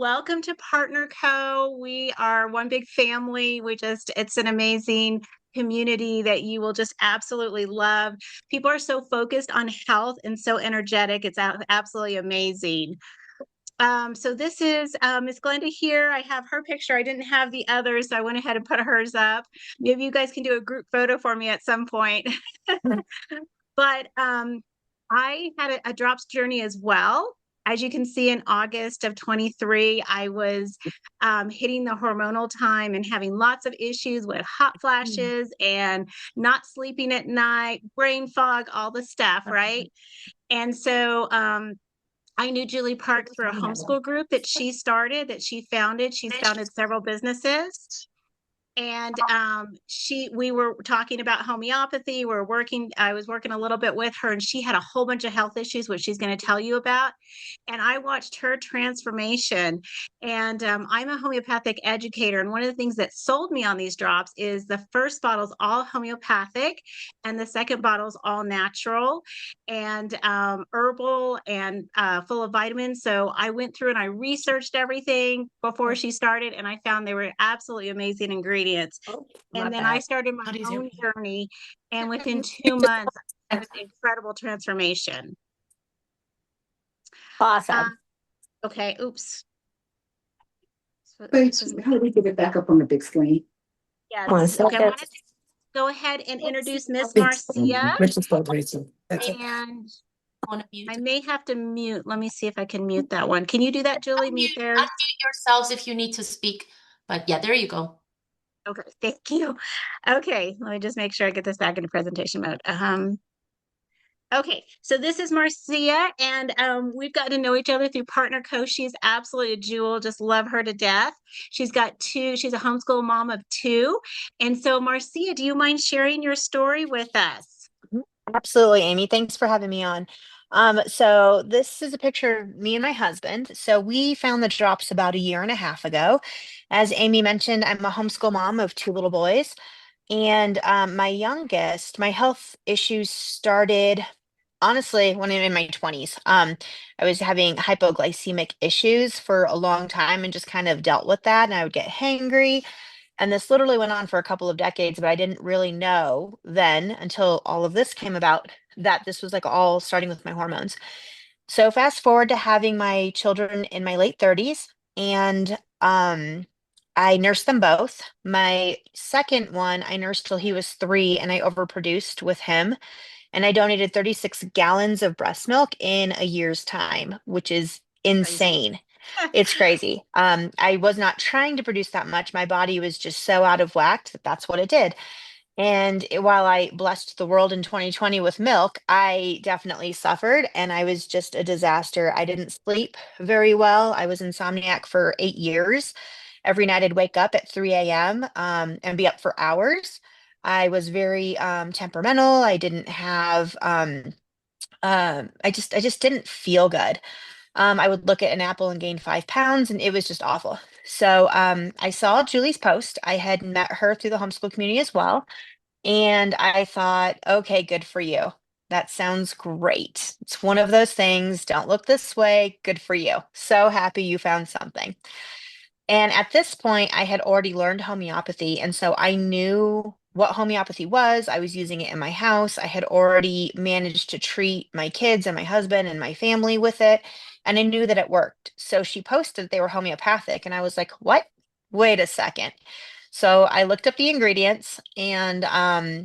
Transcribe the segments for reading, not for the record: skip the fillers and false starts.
Welcome to PartnerCo. We are one big family. It's an amazing community that you will just absolutely love. People are so focused on health and so energetic. It's absolutely amazing. So this is Miss Glenda here. I have her picture. I didn't have the others, so I went ahead and put hers up. Maybe you guys can do a group photo for me at some point. But I had a drops journey as well. As you can see, in August of 23, I was hitting the hormonal time and having lots of issues with hot flashes and not sleeping at night, brain fog, all the stuff, right? And so I knew Julie Park through a homeschool group that she started, that she founded. She's founded several businesses. And we were talking about homeopathy. I was working a little bit with her, and she had a whole bunch of health issues, which she's going to tell you about. And I watched her transformation. And I'm a homeopathic educator, and one of the things that sold me on these drops is the first bottle is all homeopathic, and the second bottle is all natural and herbal and full of vitamins. So I went through and I researched everything before she started, and I found they were absolutely amazing ingredients. And then I started my own journey, and within 2 months, it was an incredible transformation. Awesome. Okay, oops. Wait, how do we get it back up on the big screen? Yes. Okay, I want to go ahead and introduce Miss Marcia. And I may have to mute. Let me see if I can mute that one. Can you do that, Julie? Mute there. Unmute yourselves if you need to speak. But yeah, there you go. Okay, thank you. Okay, let me just make sure I get this back into presentation mode. Okay, so this is Marcia, and we've gotten to know each other through PartnerCo. She's absolutely a jewel, just love her to death. She's a homeschool mom of 2. And so, Marcia, do you mind sharing your story with us? Absolutely, Amy. Thanks for having me on. So this is a picture of me and my husband. So we found the drops about a year and a half ago. As Amy mentioned, I'm a homeschool mom of 2 little boys. And my youngest, my health issues started honestly when I'm in my 20s. I was having hypoglycemic issues for a long time and just kind of dealt with that. And I would get hangry. And this literally went on for a couple of decades, but I didn't really know then until all of this came about that this was like all starting with my hormones. So fast forward to having my children in my late 30s, and I nursed them both. My second one, I nursed till he was 3, and I overproduced with him. And I donated 36 gallons of breast milk in a year's time, which is insane. It's crazy. I was not trying to produce that much. My body was just so out of whack that that's what it did. And while I blessed the world in 2020 with milk, I definitely suffered and I was just a disaster. I didn't sleep very well. I was insomniac for 8 years. Every night I'd wake up at 3 a.m. And be up for hours. I was very temperamental. I didn't have I just didn't feel good. I would look at an apple and gain 5 pounds, and it was just awful. So I saw Julie's post. I had met her through the homeschool community as well. And I thought, okay, good for you. That sounds great. It's one of those things. Don't look this way. Good for you. So happy you found something. And at this point, I had already learned homeopathy. And so I knew what homeopathy was. I was using it in my house. I had already managed to treat my kids and my husband and my family with it. And I knew that it worked. So she posted they were homeopathic. And I was like, what? Wait a second. So I looked up the ingredients, and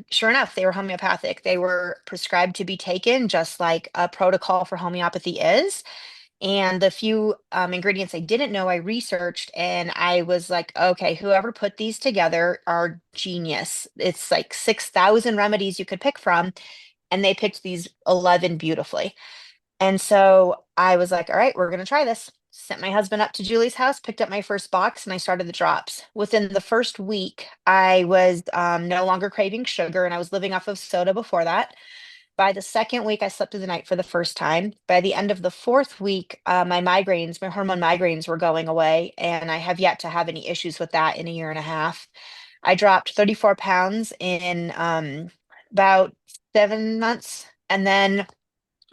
sure enough, they were homeopathic. They were prescribed to be taken just like a protocol for homeopathy is. And the few ingredients I didn't know, I researched, and I was like, okay, whoever put these together are genius. It's like 6,000 remedies you could pick from, and they picked these 11 beautifully. And so I was like, all right, we're going to try this. Sent my husband up to Julie's house, picked up my first box, and I started the drops. Within the first week, I was no longer craving sugar, and I was living off of soda before that. By the second week, I slept through the night for the first time. By the end of the fourth week, my hormone migraines were going away, and I have yet to have any issues with that in a year and a half. I dropped 34 pounds in about 7 months, and then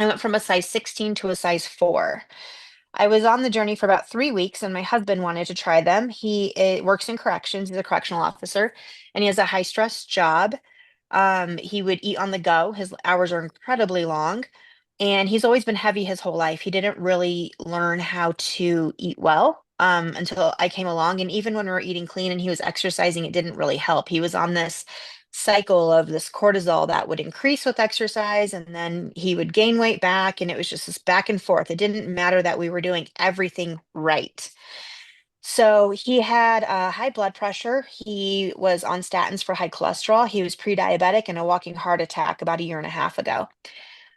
I went from a size 16 to a size 4. I was on the journey for about 3 weeks, and my husband wanted to try them. He works in corrections, he's a correctional officer, and he has a high stress job. He would eat on the go. His hours are incredibly long, and he's always been heavy his whole life. He didn't really learn how to eat well until I came along. And even when we were eating clean and he was exercising, it didn't really help. He was on this cycle of this cortisol that would increase with exercise, and then he would gain weight back, and it was just this back and forth. It didn't matter that we were doing everything right. So he had high blood pressure. He was on statins for high cholesterol. He was pre-diabetic and a walking heart attack about a year and a half ago.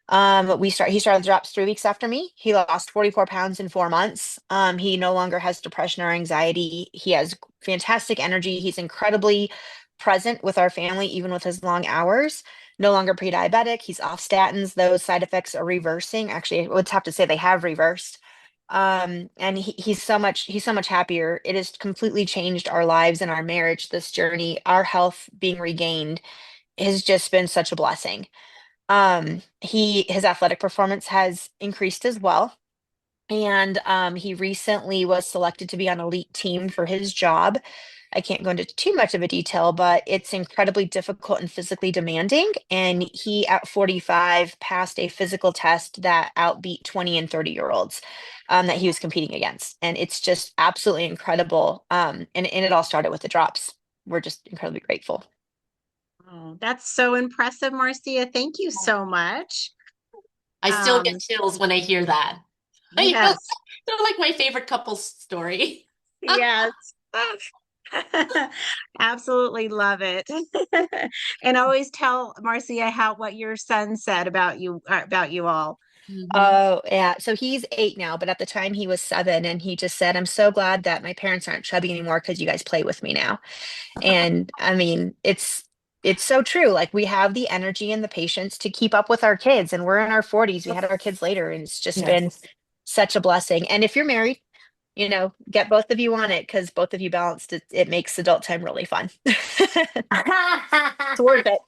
He started the drops 3 weeks after me. He lost 44 pounds in 4 months. He no longer has depression or anxiety. He has fantastic energy. He's incredibly present with our family, even with his long hours. No longer pre-diabetic. He's off statins. Those side effects are reversing. Actually, I would have to say they have reversed. And he's so much happier. It has completely changed our lives and our marriage, this journey. Our health being regained has just been such a blessing. His athletic performance has increased as well. And he recently was selected to be on elite team for his job. I can't go into too much of a detail, but it's incredibly difficult and physically demanding. And he, at 45, passed a physical test that outbeat 20 and 30-year-olds that he was competing against. And it's just absolutely incredible. And it all started with the drops. We're just incredibly grateful. Oh, that's so impressive, Marcia. Thank you so much. I still get Um, chills when I hear that. You know, yes, they're like my favorite couple's story. yes. Absolutely love it. And I always tell Marcia what your son said about you all. Mhm. Oh, yeah. So he's 8 now, but at the time he was 7, and he just said, "I'm so glad that my parents aren't chubby anymore because you guys play with me now." And I mean, it's so true. Like, we have the energy and the patience to keep up with our kids, and we're in our 40s. We had our kids later, and it's just been Yes. such a blessing. And if you're married, get both of you on it, because both of you balanced it. It makes adult time really fun. It's worth it.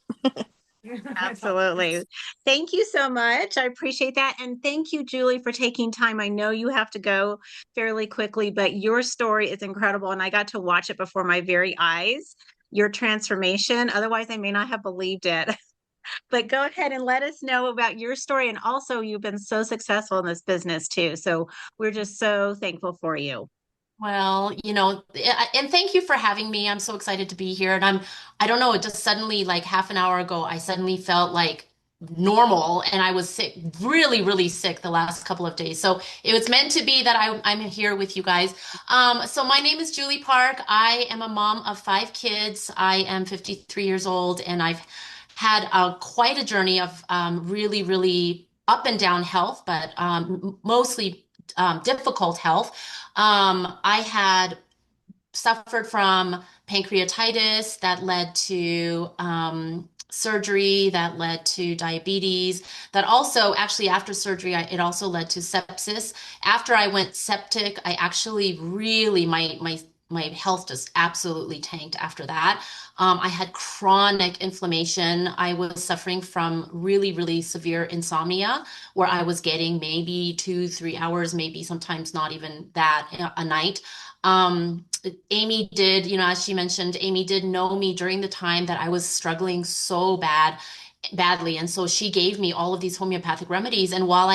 Absolutely. Thank you so much. I appreciate that. And thank you, Julie, for taking time. I know you have to go fairly quickly, but your story is incredible. And I got to watch it before my very eyes, your transformation. Otherwise, I may not have believed it. But go ahead and let us know about your story. And also, you've been so successful in this business too. So we're just so thankful for you. Well, and thank you for having me. I'm so excited to be here. And I don't know, it just suddenly, like half an hour ago, I suddenly felt like normal and I was sick, really, really sick the last couple of days. So it was meant to be that I'm here with you guys. So my name is Julie Park. I am a mom of 5 kids. I am 53 years old, and I've had quite a journey of really, really up and down health, but mostly difficult health. I had suffered from pancreatitis that led to surgery, that led to diabetes, that also, actually, after surgery, it also led to sepsis. After I went septic, I actually really, my health just absolutely tanked after that. I had chronic inflammation. I was suffering from really, really severe insomnia, where I was getting maybe 2, 3 hours, maybe sometimes not even that a night. Amy did, as she mentioned, Amy did know me during the time that I was struggling so badly. And so she gave me all of these homeopathic remedies. And while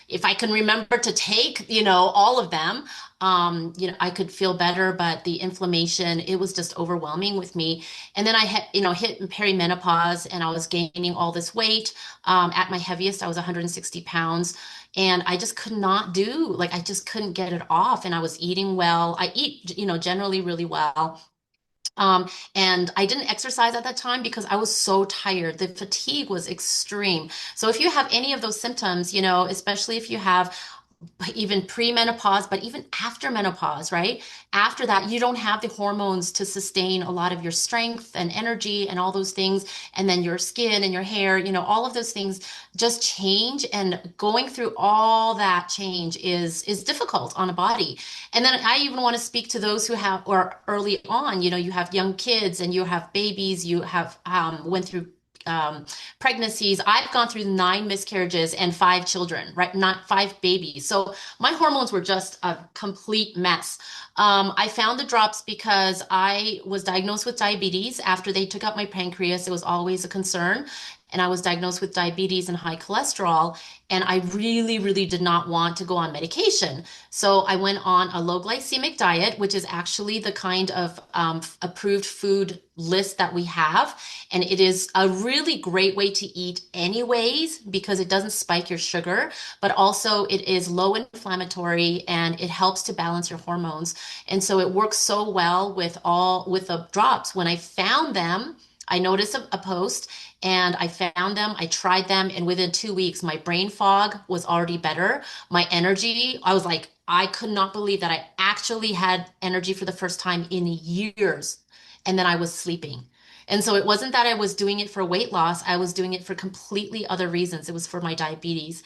if I can remember to take, all of them, I could feel better, but the inflammation, it was just overwhelming with me. And then I had, hit perimenopause, and I was gaining all this weight. At my heaviest, I was 160 pounds. And I just could not I just couldn't get it off. And I was eating well. I eat, generally really well. And I didn't exercise at that time because I was so tired. The fatigue was extreme. So if you have any of those symptoms, especially if you have even pre-menopause, but even after menopause, right? After that, you don't have the hormones to sustain a lot of your strength and energy and all those things. And then your skin and your hair, all of those things just change. And going through all that change is difficult on a body. And then I even want to speak to those who or early on, you have young kids and you have babies, you have went through pregnancies. I've gone through 9 miscarriages and 5 children, right? Not 5 babies. So my hormones were just a complete mess. I found the drops because I was diagnosed with diabetes. After they took out my pancreas, it was always a concern. And I was diagnosed with diabetes and high cholesterol. And I really, really did not want to go on medication. So I went on a low glycemic diet, which is actually the kind of approved food list that we have. And it is a really great way to eat anyways, because it doesn't spike your sugar, but also it is low inflammatory and it helps to balance your hormones. And so it works so well with the drops. When I found them, I noticed a post and I found them, I tried them, and within 2 weeks, my brain fog was already better. My energy, I was like, I could not believe that I actually had energy for the first time in years. And then I was sleeping. And so it wasn't that I was doing it for weight loss. I was doing it for completely other reasons. It was for my diabetes,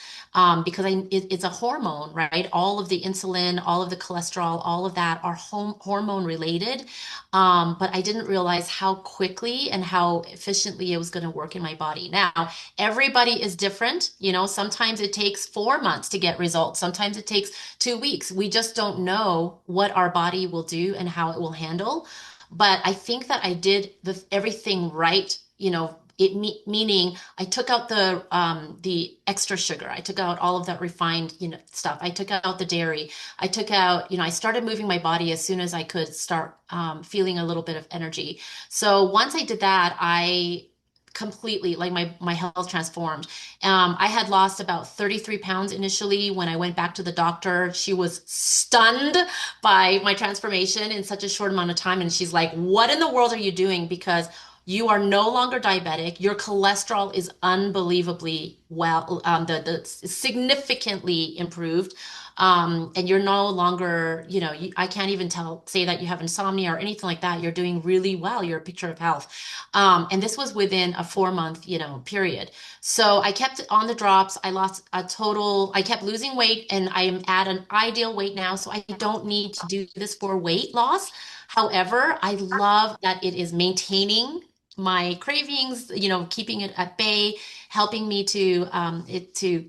because it's a hormone, right? All of the insulin, all of the cholesterol, all of that are hormone related. But I didn't realize how quickly and how efficiently it was going to work in my body. Now, everybody is different. You know, sometimes it takes 4 months to get results. Sometimes it takes 2 weeks. We just don't know what our body will do and how it will handle. But I think that I did everything right, you know, meaning I took out the extra sugar. I took out all of that refined, you know, stuff. I took out the dairy. I took out, you know, I started moving my body as soon as I could start feeling a little bit of energy. So once I did that, I completely, like, my health transformed. I had lost about 33 pounds initially. When I went back to the doctor, she was stunned by my transformation in such a short amount of time. And she's like, what in the world are you doing? Because you are no longer diabetic. Your cholesterol is unbelievably well, the significantly improved. And you're no longer, you know, I can't even say that you have insomnia or anything like that. You're doing really well. You're a picture of health. And this was within a 4 month, you know, period. So I kept on the drops. I kept losing weight and I am at an ideal weight now. So I don't need to do this for weight loss. However, I love that it is maintaining my cravings, you know, keeping it at bay, helping me to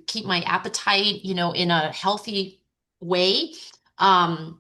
keep my appetite, you know, in a healthy way. Um,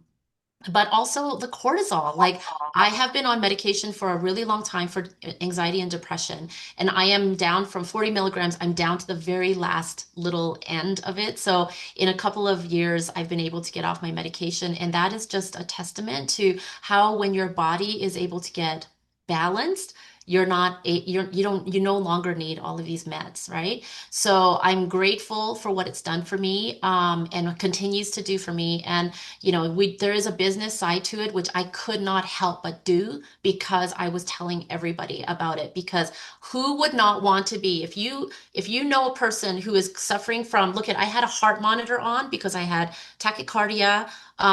but also the cortisol. Like, I have been on medication for a really long time for anxiety and depression, and I am down from 40 milligrams. I'm down to the very last little end of it. So in a couple of years, I've been able to get off my medication, and that is just a testament to how when your body is able to get balanced, you no longer need all of these meds, right? So I'm grateful for what it's done for me, and continues to do for me. And you know, there is a business side to it, which I could not help but do because I was telling everybody about it. Because who would not want to be, if you know a person who is suffering from, I had a heart monitor on because I had tachycardia,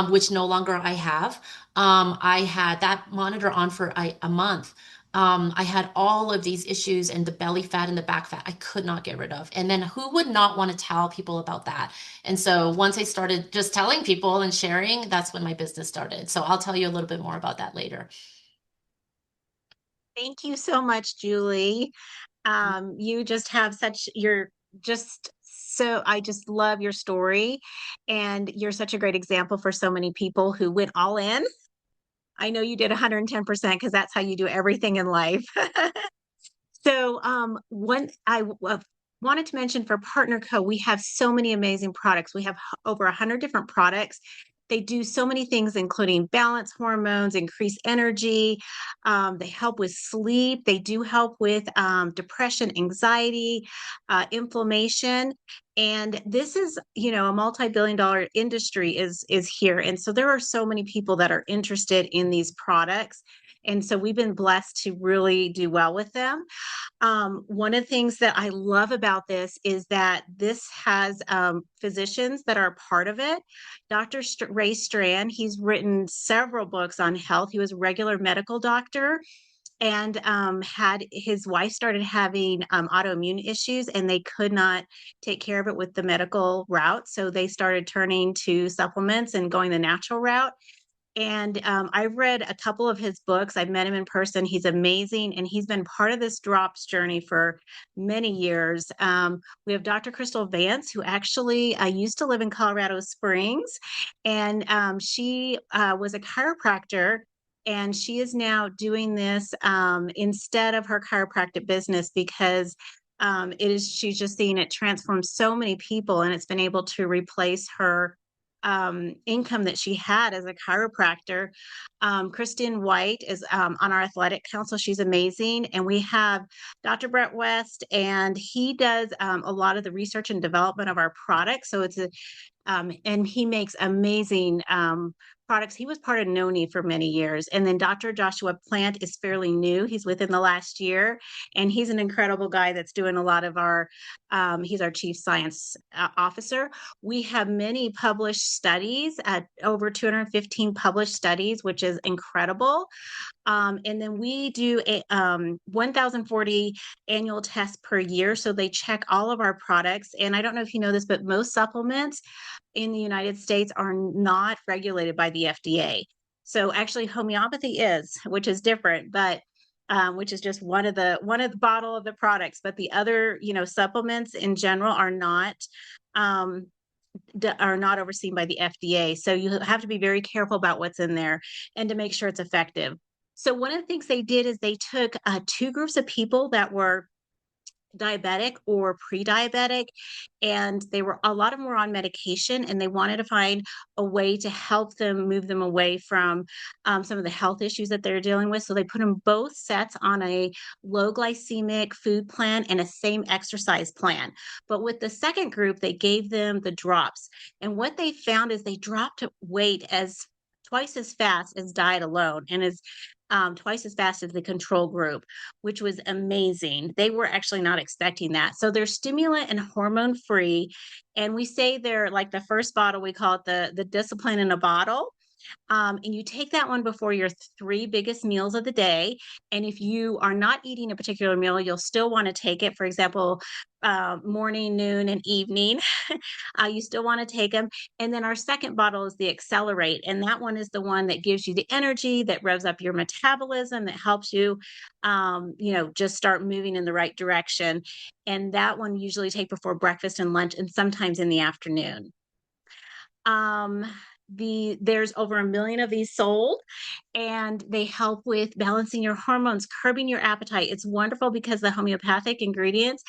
which no longer I have. I had that monitor on for a month. I had all of these issues and the belly fat and the back fat I could not get rid of. And then who would not want to tell people about that? And so once I started just telling people and sharing, that's when my business started. So I'll tell you a little bit more about that later. Thank you so much, Julie. You just have you're just so, I just love your story, and you're such a great example for so many people who went all in. I know you did 110% because that's how you do everything in life. So, one I wanted to mention for PartnerCo, we have so many amazing products. We have over 100 different products. They do so many things, including balance hormones, increase energy. They help with sleep. They do help with depression, anxiety, inflammation. And this is, you know, a multi-billion-dollar industry is here. And so there are so many people that are interested in these products. And so we've been blessed to really do well with them. One of the things that I love about this is that this has physicians that are part of it. Dr. Ray Strand, he's written several books on health. He was a regular medical doctor and had his wife started having autoimmune issues, and they could not take care of it with the medical route. So they started turning to supplements and going the natural route. And I've read a couple of his books. I've met him in person. He's amazing. And he's been part of this drops journey for many years. We have Dr. Crystal Vance, who actually used to live in Colorado Springs. And she was a chiropractor. And she is now doing this instead of her chiropractic business because she's just seeing it transform so many people, and it's been able to replace her income that she had as a chiropractor. Kristen White is on our athletic council. She's amazing. And we have Dr. Brett West, and he does a lot of the research and development of our products. So and he makes amazing products. He was part of Noni for many years. And then Dr. Joshua Plant is fairly new. He's within the last year, and he's an incredible guy that's doing a lot of he's our chief science officer. We have many published studies, over 215 published studies, which is incredible. And then we do 1,040 annual tests per year. So they check all of our products. And I don't know if you know this, but most supplements in the United States are not regulated by the FDA. So actually homeopathy is, which is different, but which is just one of the bottle of the products, but the other, supplements in general are not overseen by the FDA. So you have to be very careful about what's in there and to make sure it's effective. So one of the things they did is they took two groups of people that were diabetic or pre-diabetic, and a lot of them were on medication, and they wanted to find a way to help them move them away from some of the health issues that they're dealing with. So they put them both sets on a low glycemic food plan and a same exercise plan. But with the second group, they gave them the drops, and what they found is they dropped weight as twice as fast as diet alone, and as twice as fast as the control group, which was amazing. They were actually not expecting that. So they're stimulant and hormone free. And we say they're like the first bottle, we call it the discipline in a bottle. And you take that one before your three biggest meals of the day. And if you are not eating a particular meal, you'll still want to take it. For example, morning, noon, and evening. You still want to take them. And then our second bottle is the Accelerate. And that one is the one that gives you the energy, that revs up your metabolism, that helps you, just start moving in the right direction. And that one usually take before breakfast and lunch, and sometimes in the afternoon. There's over 1 million of these sold, and they help with balancing your hormones, curbing your appetite. It's wonderful because the homeopathic ingredients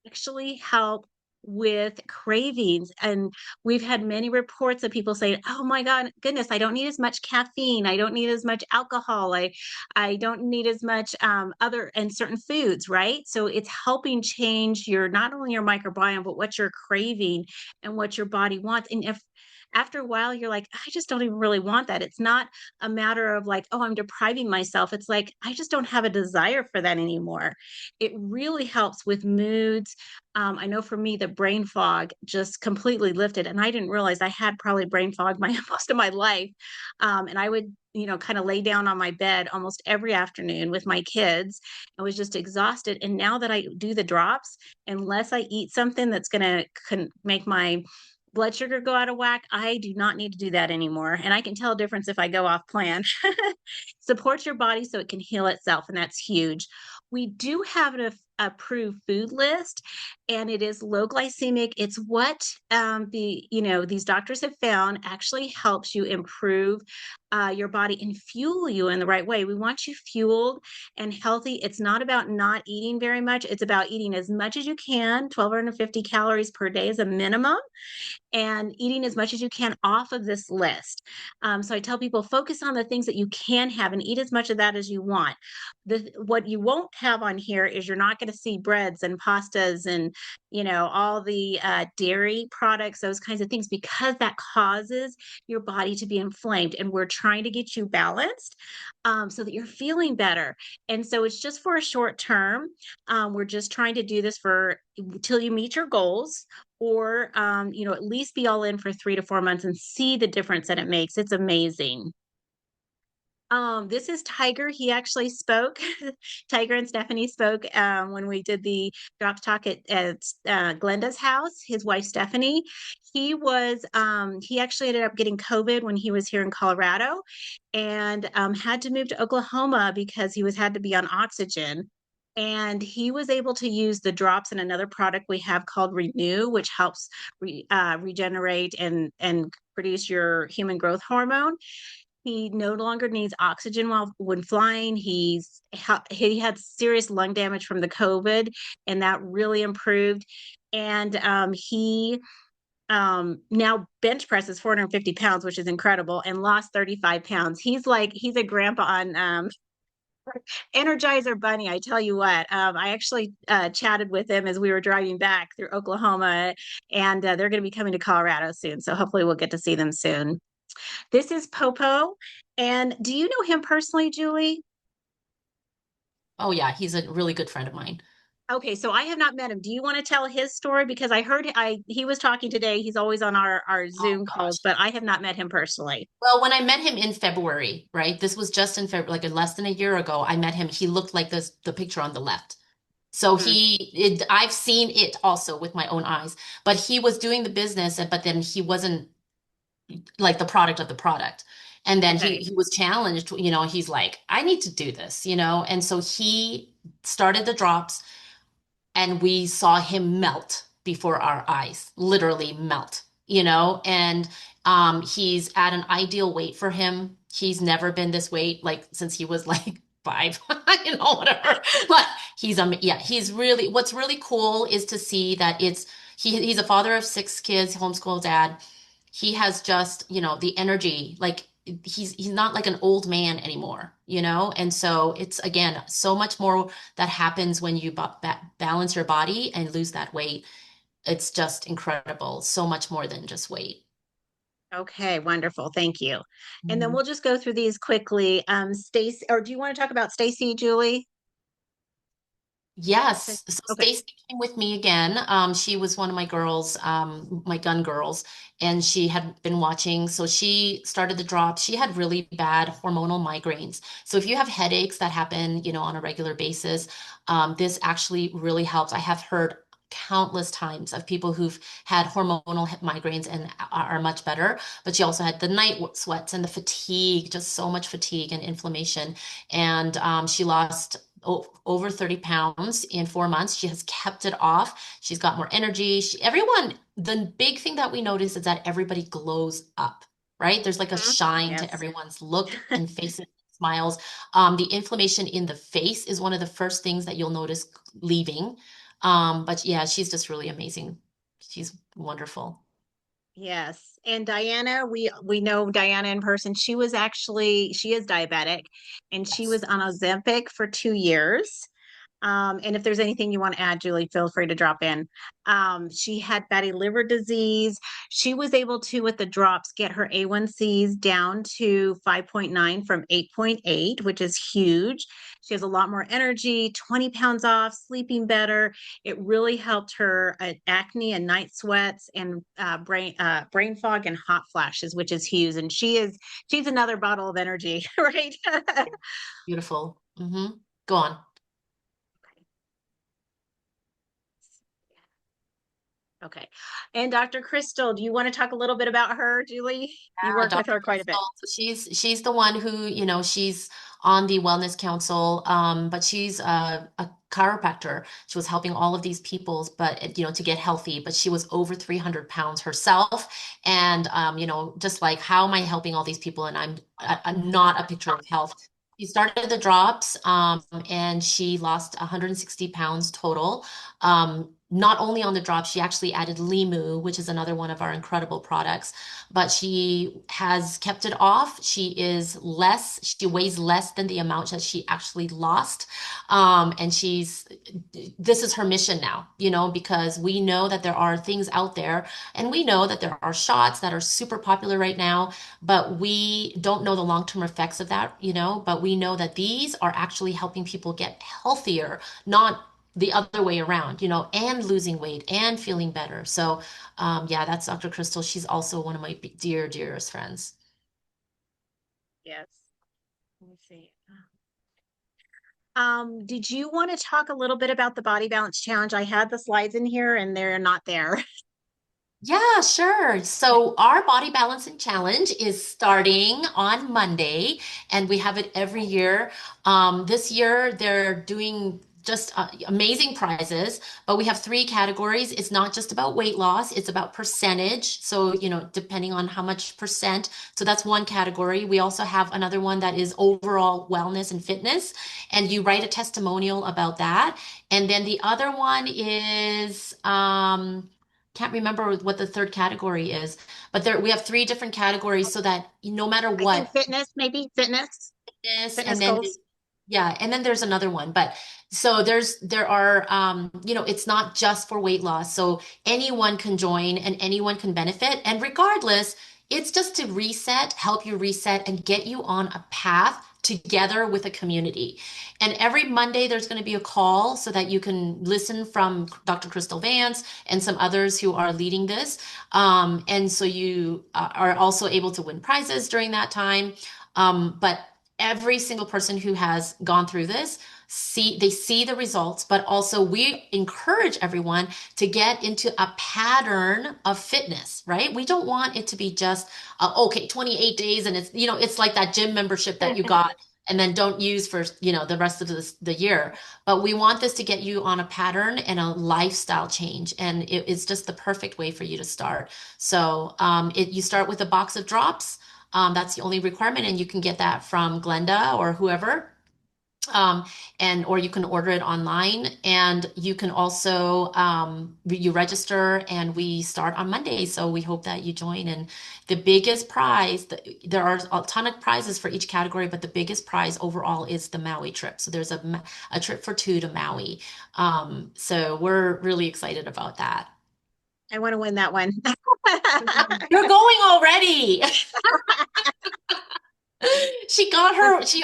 actually help with cravings. And we've had many reports of people saying, oh my goodness, I don't need as much caffeine. I don't need as much alcohol. I don't need as much other and certain foods, right? So it's helping change not only your microbiome, but what you're craving and what your body wants. And if after a while you're like, I just don't even really want that. It's not a matter of like, oh, I'm depriving myself. It's like, I just don't have a desire for that anymore. It really helps with moods. I know for me, the brain fog just completely lifted, and I didn't realize I had probably brain fog most of my life. And I would, kind of lay down on my bed almost every afternoon with my kids. I was just exhausted. And now that I do the drops, unless I eat something that's going to make my blood sugar go out of whack, I do not need to do that anymore. And I can tell a difference if I go off plan. Supports your body so it can heal itself, and that's huge. We do have an approved food list, and it is low glycemic. It's what these doctors have found actually helps you improve your body and fuel you in the right way. We want you fueled and healthy. It's not about not eating very much. It's about eating as much as you can. 1,250 calories per day is a minimum, and eating as much as you can off of this list. So I tell people, focus on the things that you can have and eat as much of that as you want. What you won't have on here is you're not going to see breads and pastas and, all the dairy products, those kinds of things, because that causes your body to be inflamed. And we're trying to get you balanced so that you're feeling better. And so it's just for a short term. We're just trying to do this till you meet your goals, or at least be all in for 3 to 4 months and see the difference that it makes. It's amazing. This is Tiger. He actually spoke. Tiger and Stephanie spoke when we did the drop talk at Glenda's house. His wife Stephanie. He actually ended up getting COVID when he was here in Colorado, and had to move to Oklahoma because he was had to be on oxygen. And he was able to use the drops in another product we have called Renew, which helps regenerate and produce your human growth hormone. He no longer needs oxygen when flying. He had serious lung damage from the COVID, and that really improved. And he now bench presses 450 pounds, which is incredible, and lost 35 pounds. He's a grandpa on Energizer Bunny. I tell you what, I actually chatted with him as we were driving back through Oklahoma, and they're going to be coming to Colorado soon. So hopefully we'll get to see them soon. This is Popo. And do you know him personally, Julie? Oh yeah, he's a really good friend of mine. Okay, so I have not met him. Do you want to tell his story? Because I heard he was talking today. He's always on our Oh Zoom calls, gosh. but I have not met him personally. Well, when I met him in February, right? This was just in February, like less than a year ago, I met him. He looked like this, the picture on the left. So Hmm. I've seen it also with my own eyes, but he was doing the business, but then he wasn't like the product of the product. And then Okay. he was challenged, he's like, I need to do this, and so he started the drops and we saw him melt before our eyes, literally melt, and he's at an ideal weight for him. He's never been this weight like since he was like five, whatever. But yeah, he's really, what's really cool is to see that he's a father of six kids, homeschool dad. He has just, the energy, like he's not like an old man anymore, and so it's again so much more that happens when you balance your body and lose that weight. It's just incredible. So much more than just weight. Okay, wonderful. Thank you. And then Mhm. we'll just go through these quickly. Stacy, or do you want to talk about Stacy, Julie? Yes. So Okay. Stacy came with me again. She was one of my girls, my gun girls, and she had been watching. So she started the drop. She had really bad hormonal migraines. So if you have headaches that happen, on a regular basis, this actually really helps. I have heard countless times of people who've had hormonal migraines and are much better. But she also had the night sweats and the fatigue, just so much fatigue and inflammation. And she lost over 30 pounds in 4 months. She has kept it off. She's got more energy. The big thing that we notice is that everybody glows up, right? There's like a Mhm. shine to Yes. everyone's look and faces, smiles. The inflammation in the face is one of the first things that you'll notice leaving. But yeah, she's just really amazing. She's wonderful. Yes. And Diana, we know Diana in person. She is diabetic, and she Yes. was on Ozempic for 2 years. And if there's anything you want to add, Julie, feel free to drop in. She had fatty liver disease. She was able to, with the drops, get her A1Cs down to 5.9 from 8.8, which is huge. She has a lot more energy, 20 pounds off, sleeping better. It really helped her acne and night sweats and brain fog and hot flashes, which is huge. And she's another bottle of energy, right? Beautiful. Go on. Okay. And Dr. Crystal, do you want to talk a little bit about her, Julie? You work with Dr. her quite a bit. Crystal. So she's the one who, she's on the Wellness Council, but she's a chiropractor. She was helping all of these people, but to get healthy. But she was over 300 pounds herself, and just like how am I helping all these people? And I'm not a picture of health. She started the drops, and she lost 160 pounds total. Not only on the drops, she actually added Limu, which is another one of our incredible products, but she has kept it off. She weighs less than the amount that she actually lost. And this is her mission now, because we know that there are things out there and we know that there are shots that are super popular right now, but we don't know the long-term effects of that, but we know that these are actually helping people get healthier, not the other way around, and losing weight and feeling better. So yeah, that's Dr. Crystal. She's also one of my dearest friends. Yes. Let me see. Did you want to talk a little bit about the body balance challenge? I had the slides in here and they're not there. Yeah, sure. So our body balancing challenge is starting on Monday, and we have it every year. This year they're doing just amazing prizes, but we have three categories. It's not just about weight loss, it's about percentage. So, depending on how much percent. So that's one category. We also have another one that is overall wellness and fitness, and you write a testimonial about that. And then the other one is can't remember what the third category is, but there we have three different categories so that no matter I think what, fitness, maybe this and fitness then goals. yeah, and then there's another one. But so there are it's not just for weight loss. So anyone can join and anyone can benefit. And regardless, it's just to reset, help you reset and get you on a path together with a community. And every Monday there's going to be a call so that you can listen from Dr. Crystal Vance and some others who are leading this. And so you are also able to win prizes during that time. But every single person who has gone through this see the results, but also we encourage everyone to get into a pattern of fitness, right? We don't want it to be just okay, 28 days and it's like that gym membership that you got and then don't use for the rest of the year. But we want this to get you on a pattern and a lifestyle change, and it's just the perfect way for you to start. So you start with a box of drops. That's the only requirement, and you can get that from Glenda or whoever. Um, or you can order it online, and you can also you register, and we start on Monday. So we hope that you join. And the biggest prize, there are a ton of prizes for each category, but the biggest prize overall is the Maui trip. So there's a trip for two to Maui. So we're really excited about that. I want to win that one. You're going already. She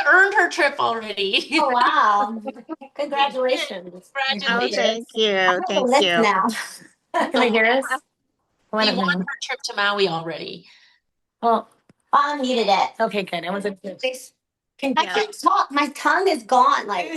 earned her trip already. Oh, wow. Congratulations. Oh, Congratulations. thank you. I have a Thank list you. now. Can I hear this? She won her trip to Maui already. Well, I needed it. Okay, good. I wasn't. Please. I Yeah. can't talk. My tongue is gone. Like,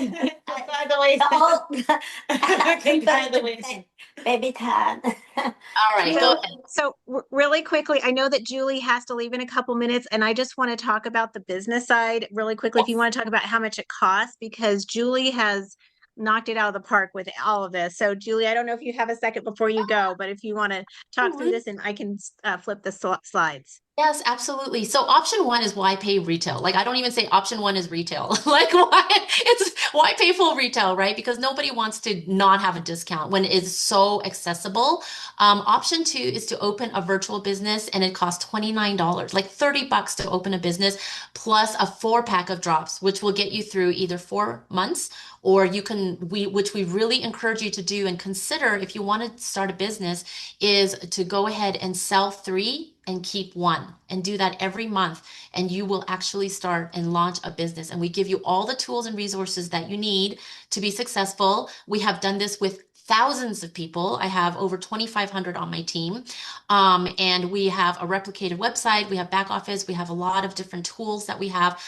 congratulations. Baby tan. All right, go ahead. So really quickly, I know that Julie has to leave in a couple minutes, and I just want to talk about the business side really quickly. If you want to talk about how much it costs, because Julie has knocked it out of the park with all of this. So Julie, I don't know if you have a second before you go, but if you want to talk through this, and I can flip the slides. Yes, absolutely. So option one is why pay retail? Like I don't even say option one is retail. Like why pay full retail, right? Because nobody wants to not have a discount when it is so accessible. Option two is to open a virtual business, and it costs $29, like $30 to open a business, plus a 4-pack of drops, which will get you through either 4 months, or which we really encourage you to do and consider if you want to start a business, is to go ahead and sell 3 and keep 1, and do that every month, and you will actually start and launch a business. And we give you all the tools and resources that you need to be successful. We have done this with thousands of people. I have over 2,500 on my team. And we have a replicated website. We have back office. We have a lot of different tools that we have.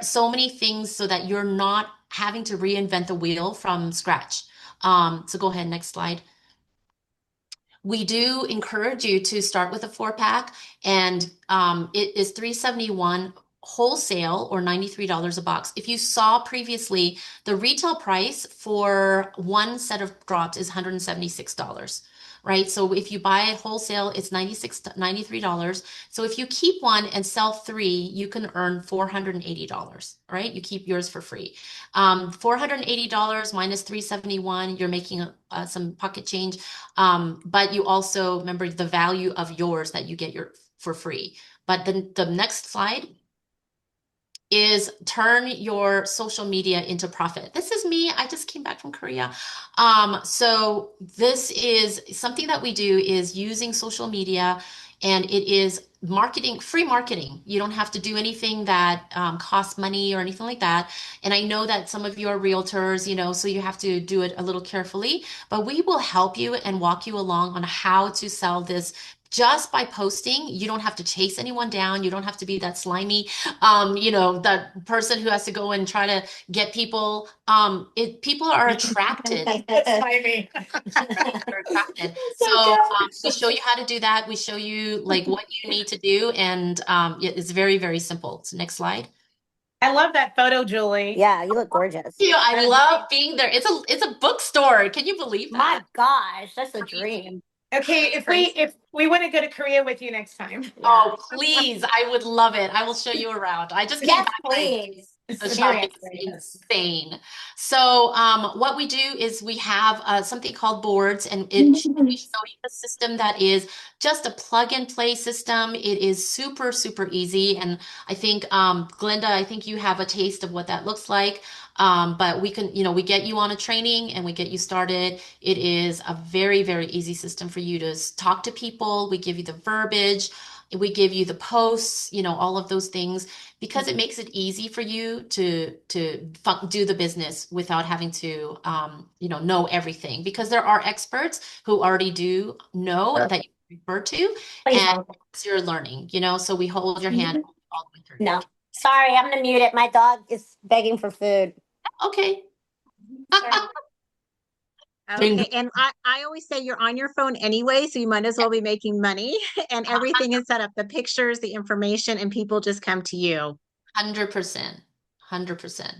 So many things so that you're not having to reinvent the wheel from scratch. So go ahead, next slide. We do encourage you to start with a 4-pack, and it is $371 wholesale or $93 a box. If you saw previously, the retail price for one set of drops is $176, right? So if you buy it wholesale, it's $93. So if you keep 1 and sell 3, you can earn $480, right? You keep yours for free. $480 minus $371, you're making some pocket change. But you also remember the value of yours that you get for free. But the next slide is turn your social media into profit. This is me. I just came back from Korea. So this is something that we do, is using social media, and it is marketing, free marketing. You don't have to do anything that costs money or anything like that. And I know that some of you are realtors, so you have to do it a little carefully, but we will help you and walk you along on how to sell this just by posting. You don't have to chase anyone down. You don't have to be that slimy, that person who has to go and try to get people. People are attracted. Slimy. Are attracted. So So we show you how to do that. We show you like what you need to do, and it's very, very simple. So next slide. I love that photo, Julie. Yeah, you look gorgeous. I love being there. It's a bookstore. Can you believe My that? gosh, that's a dream. Okay, if we want to go to Korea with you next time. Oh, please. I would love it. I will show you around. I just came Yes, back. please. The shopping is insane. So what we do is we have something called boards, and we show you a system that is just a plug and play system. It is super, super easy. And I think, Glenda, I think you have a taste of what that looks like. But we can, we get you on a training and we get you started. It is a very, very easy system for you to talk to people. We give you the verbiage. We give you the posts, all of those things, because it makes it easy for you to do the business without having to know everything, because there are experts who already do know that you refer to, and you're learning, so we hold your hand all the way through. No, sorry, I'm gonna mute it. My dog is begging for food. Okay. Okay, and I always say you're on your phone anyway, so you might as well be making money, and everything is set up, the pictures, the information, and people just come to you. 100%. 100%.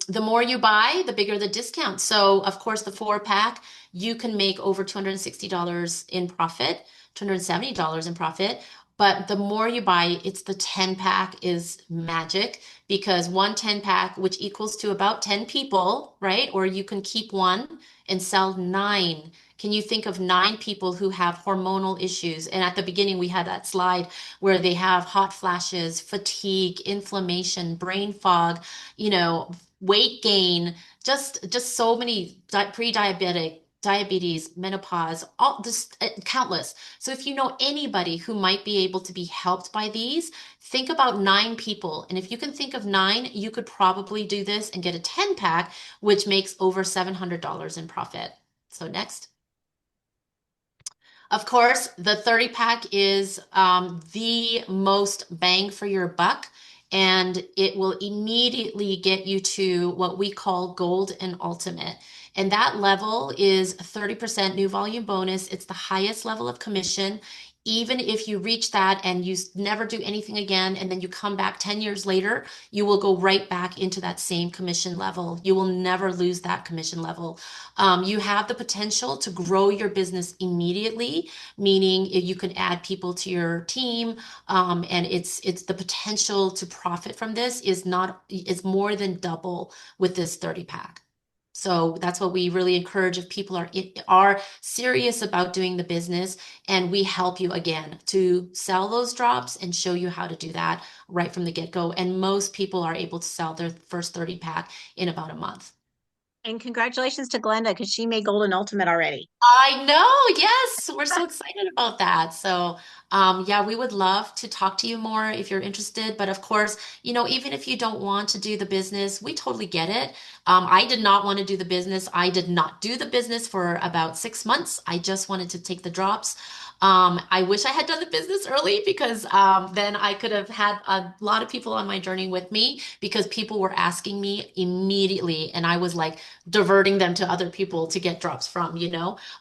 The more you buy, the bigger the discount. So, of course, the 4-pack, you can make over $260 in profit, $270 in profit. But the more you buy, it's the 10-pack is magic, because one 10-pack, which equals to about 10 people, right? Or you can keep one and sell 9. Can you think of 9 people who have hormonal issues? And at the beginning, we had that slide where they have hot flashes, fatigue, inflammation, brain fog, weight gain, just so many pre-diabetic, diabetes, menopause, all this, countless. So if you know anybody who might be able to be helped by these, think about 9 people. And if you can think of 9, you could probably do this and get a 10-pack, which makes over $700 in profit. So next. Of course, the 30-pack is the most bang for your buck, and it will immediately get you to what we call gold and ultimate. And that level is 30% new volume bonus. It's the highest level of commission. Even if you reach that and you never do anything again, and then you come back 10 years later, you will go right back into that same commission level. You will never lose that commission level. You have the potential to grow your business immediately, meaning you can add people to your team, and it's the potential to profit from this is more than double with this 30-pack. So that's what we really encourage if people are serious about doing the business, and we help you again to sell those drops and show you how to do that right from the get-go. And most people are able to sell their first 30-pack in about a month. And congratulations to Glenda, because she made Golden Ultimate already. I know, yes, we're so excited about that. So, yeah, we would love to talk to you more if you're interested. But of course, even if you don't want to do the business, we totally get it. I did not want to do the business. I did not do the business for about 6 months. I just wanted to take the drops. I wish I had done the business early, because then I could have had a lot of people on my journey with me, because people were asking me immediately, and I was like diverting them to other people to get drops from,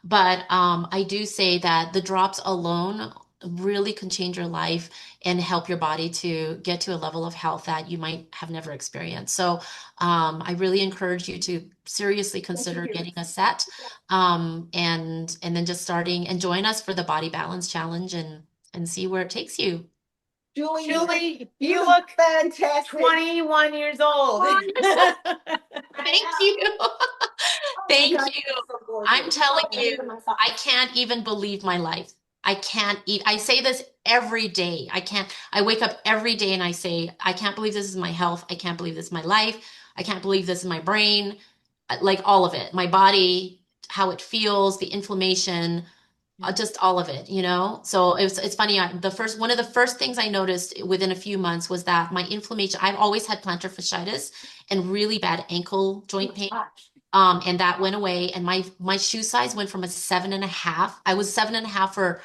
But I do say that the drops alone really can change your life and help your body to get to a level of health that you might have never experienced. So I really encourage you to seriously consider getting a set, and then just starting and join us for the Body Balance Challenge and see where it takes you. Julie, you look fantastic. 21 years old. Thank you. Thank you. I'm telling you, I can't even believe my life. I can't eat. I say this every day. I wake up every day and I say, I can't believe this is my health. I can't believe this is my life. I can't believe this is my brain. Like all of it, my body, how it feels, the inflammation, just all of it, So it's funny. One of the first things I noticed within a few months was that my inflammation, I've always had plantar fasciitis and really bad ankle joint pain. And that went away. And my shoe size went from a 7.5. I was 7.5 for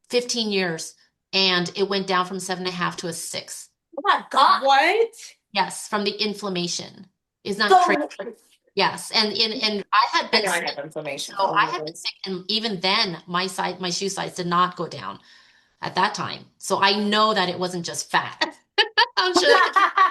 15 years, and it went down from 7.5 to a 6. Oh my God. What? Yes, from the inflammation. Is not So, crazy. Yes, and I had been I sick, have inflammation. so I had been sick, and even then, my shoe size did not go down at that time. So I know that it wasn't just fat. I'm sure.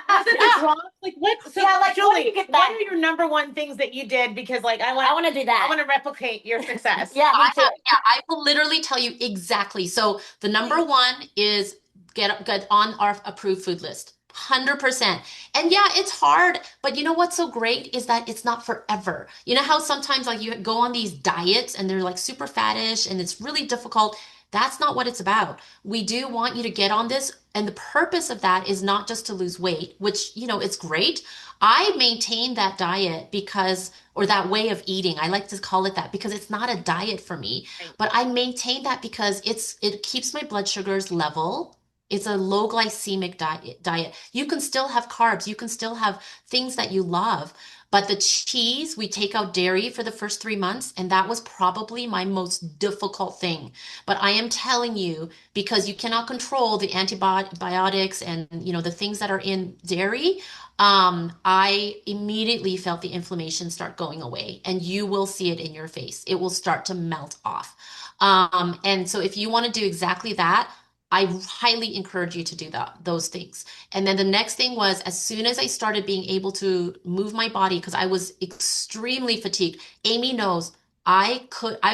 Was it the drops? Like what? So Yeah, like, what do Julie, you get what that? are your number one things that you did? Because like I want to do that. I want to replicate your success. Yeah, me too. I will literally tell you exactly. So the number one is get on our approved food list. 100%. And yeah, it's hard, but you know what's so great is that it's not forever. You know how sometimes like you go on these diets and they're like super fattish and it's really difficult. That's not what it's about. We do want you to get on this, and the purpose of that is not just to lose weight, which, you know, it's great. I maintain that diet because, or that way of eating. I like to call it that because it's not a diet for me, but I maintain that because it keeps my blood sugars level. It's a low glycemic diet. You can still have carbs, you can still have things that you love. But the cheese, we take out dairy for the first 3 months, and that was probably my most difficult thing. But I am telling you, because you cannot control the antibiotics and you know the things that are in dairy, I immediately felt the inflammation start going away, and you will see it in your face. It will start to melt off. And so if you want to do exactly that, I highly encourage you to do those things. And then the next thing was as soon as I started being able to move my body, because I was extremely fatigued. Amy knows I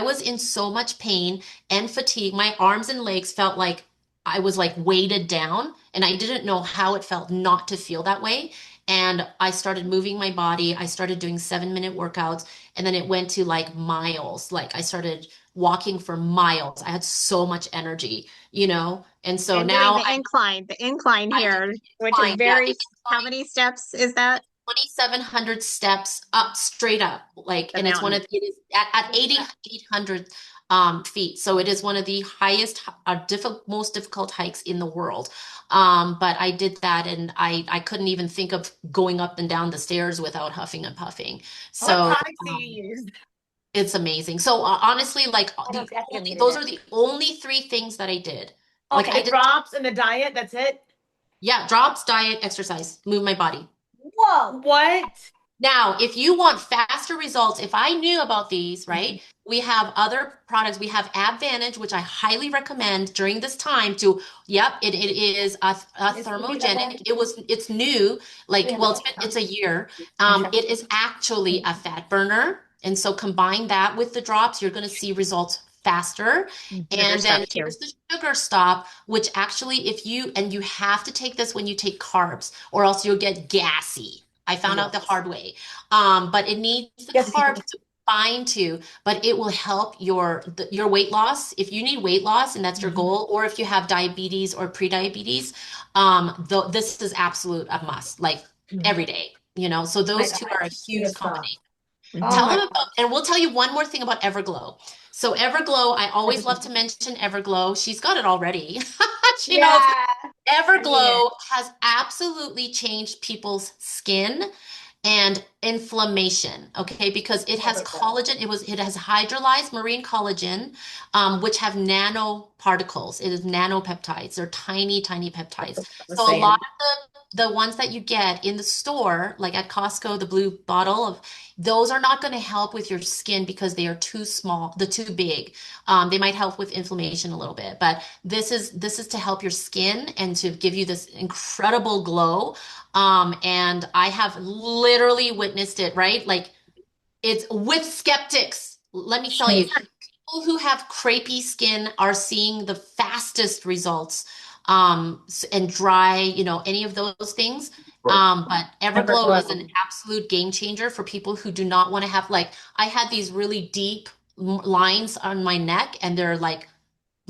was in so much pain and fatigue. My arms and legs felt like I was like weighted down, and I didn't know how it felt not to feel that way. And I started moving my body. I started doing 7-minute workouts, and then it went to like miles. Like I started walking for miles. I had so much energy, you know? And so And now doing the incline I here, do which is incline, yeah, very, the how incline, many steps is that? 2,700 steps up, straight up. Like, The and it's mountain. it is at 8,800 feet. So it is one of the highest, most difficult hikes in the world. But I did that, and I couldn't even think of going up and down the stairs without huffing and puffing. What So products do you use? it's amazing. So honestly, like those are the only 3 things that I did. Like Okay. I did, Drops and the diet. That's it. yeah, drops, diet, exercise, move my body. Whoa. What? Now, if you want faster results, if I knew about these, right? We have other products. We have Advantage, which I highly recommend during this time to, yep, it is a thermogenic. It's new, like, well, it's a year. It is actually a fat burner. And so combine that with the drops, you're going to see results faster. And then here's the sugar stop, which actually, you have to take this when you take carbs, or else you'll get gassy. I found out the hard way. But it needs the carbs to bind to, but it will help your weight loss. If you need weight loss and that's your goal, or if you have diabetes or pre-diabetes, this is absolute a must, like every day, you know. So those two are a huge combination. Tell them about, and we'll tell you one more thing about Everglow. So Everglow, I always love to mention Everglow. She's got it already. She knows. Everglow has absolutely changed people's skin and inflammation, okay? Because it has collagen, it has hydrolyzed marine collagen, which have nanoparticles. It is nanopeptides. They're tiny, tiny peptides. So a lot of the ones that you get in the store, like at Costco, the blue bottle of those are not going to help with your skin because they are too small, they're too big. They might help with inflammation a little bit, but this is to help your skin and to give you this incredible glow. And I have literally witnessed it, right? Like it's with skeptics. Let me tell you, people who have crepey skin are seeing the fastest results, and dry, you know, any of those things. But Everglow is an absolute game changer for people who do not want to have, like, I had these really deep lines on my neck and they're like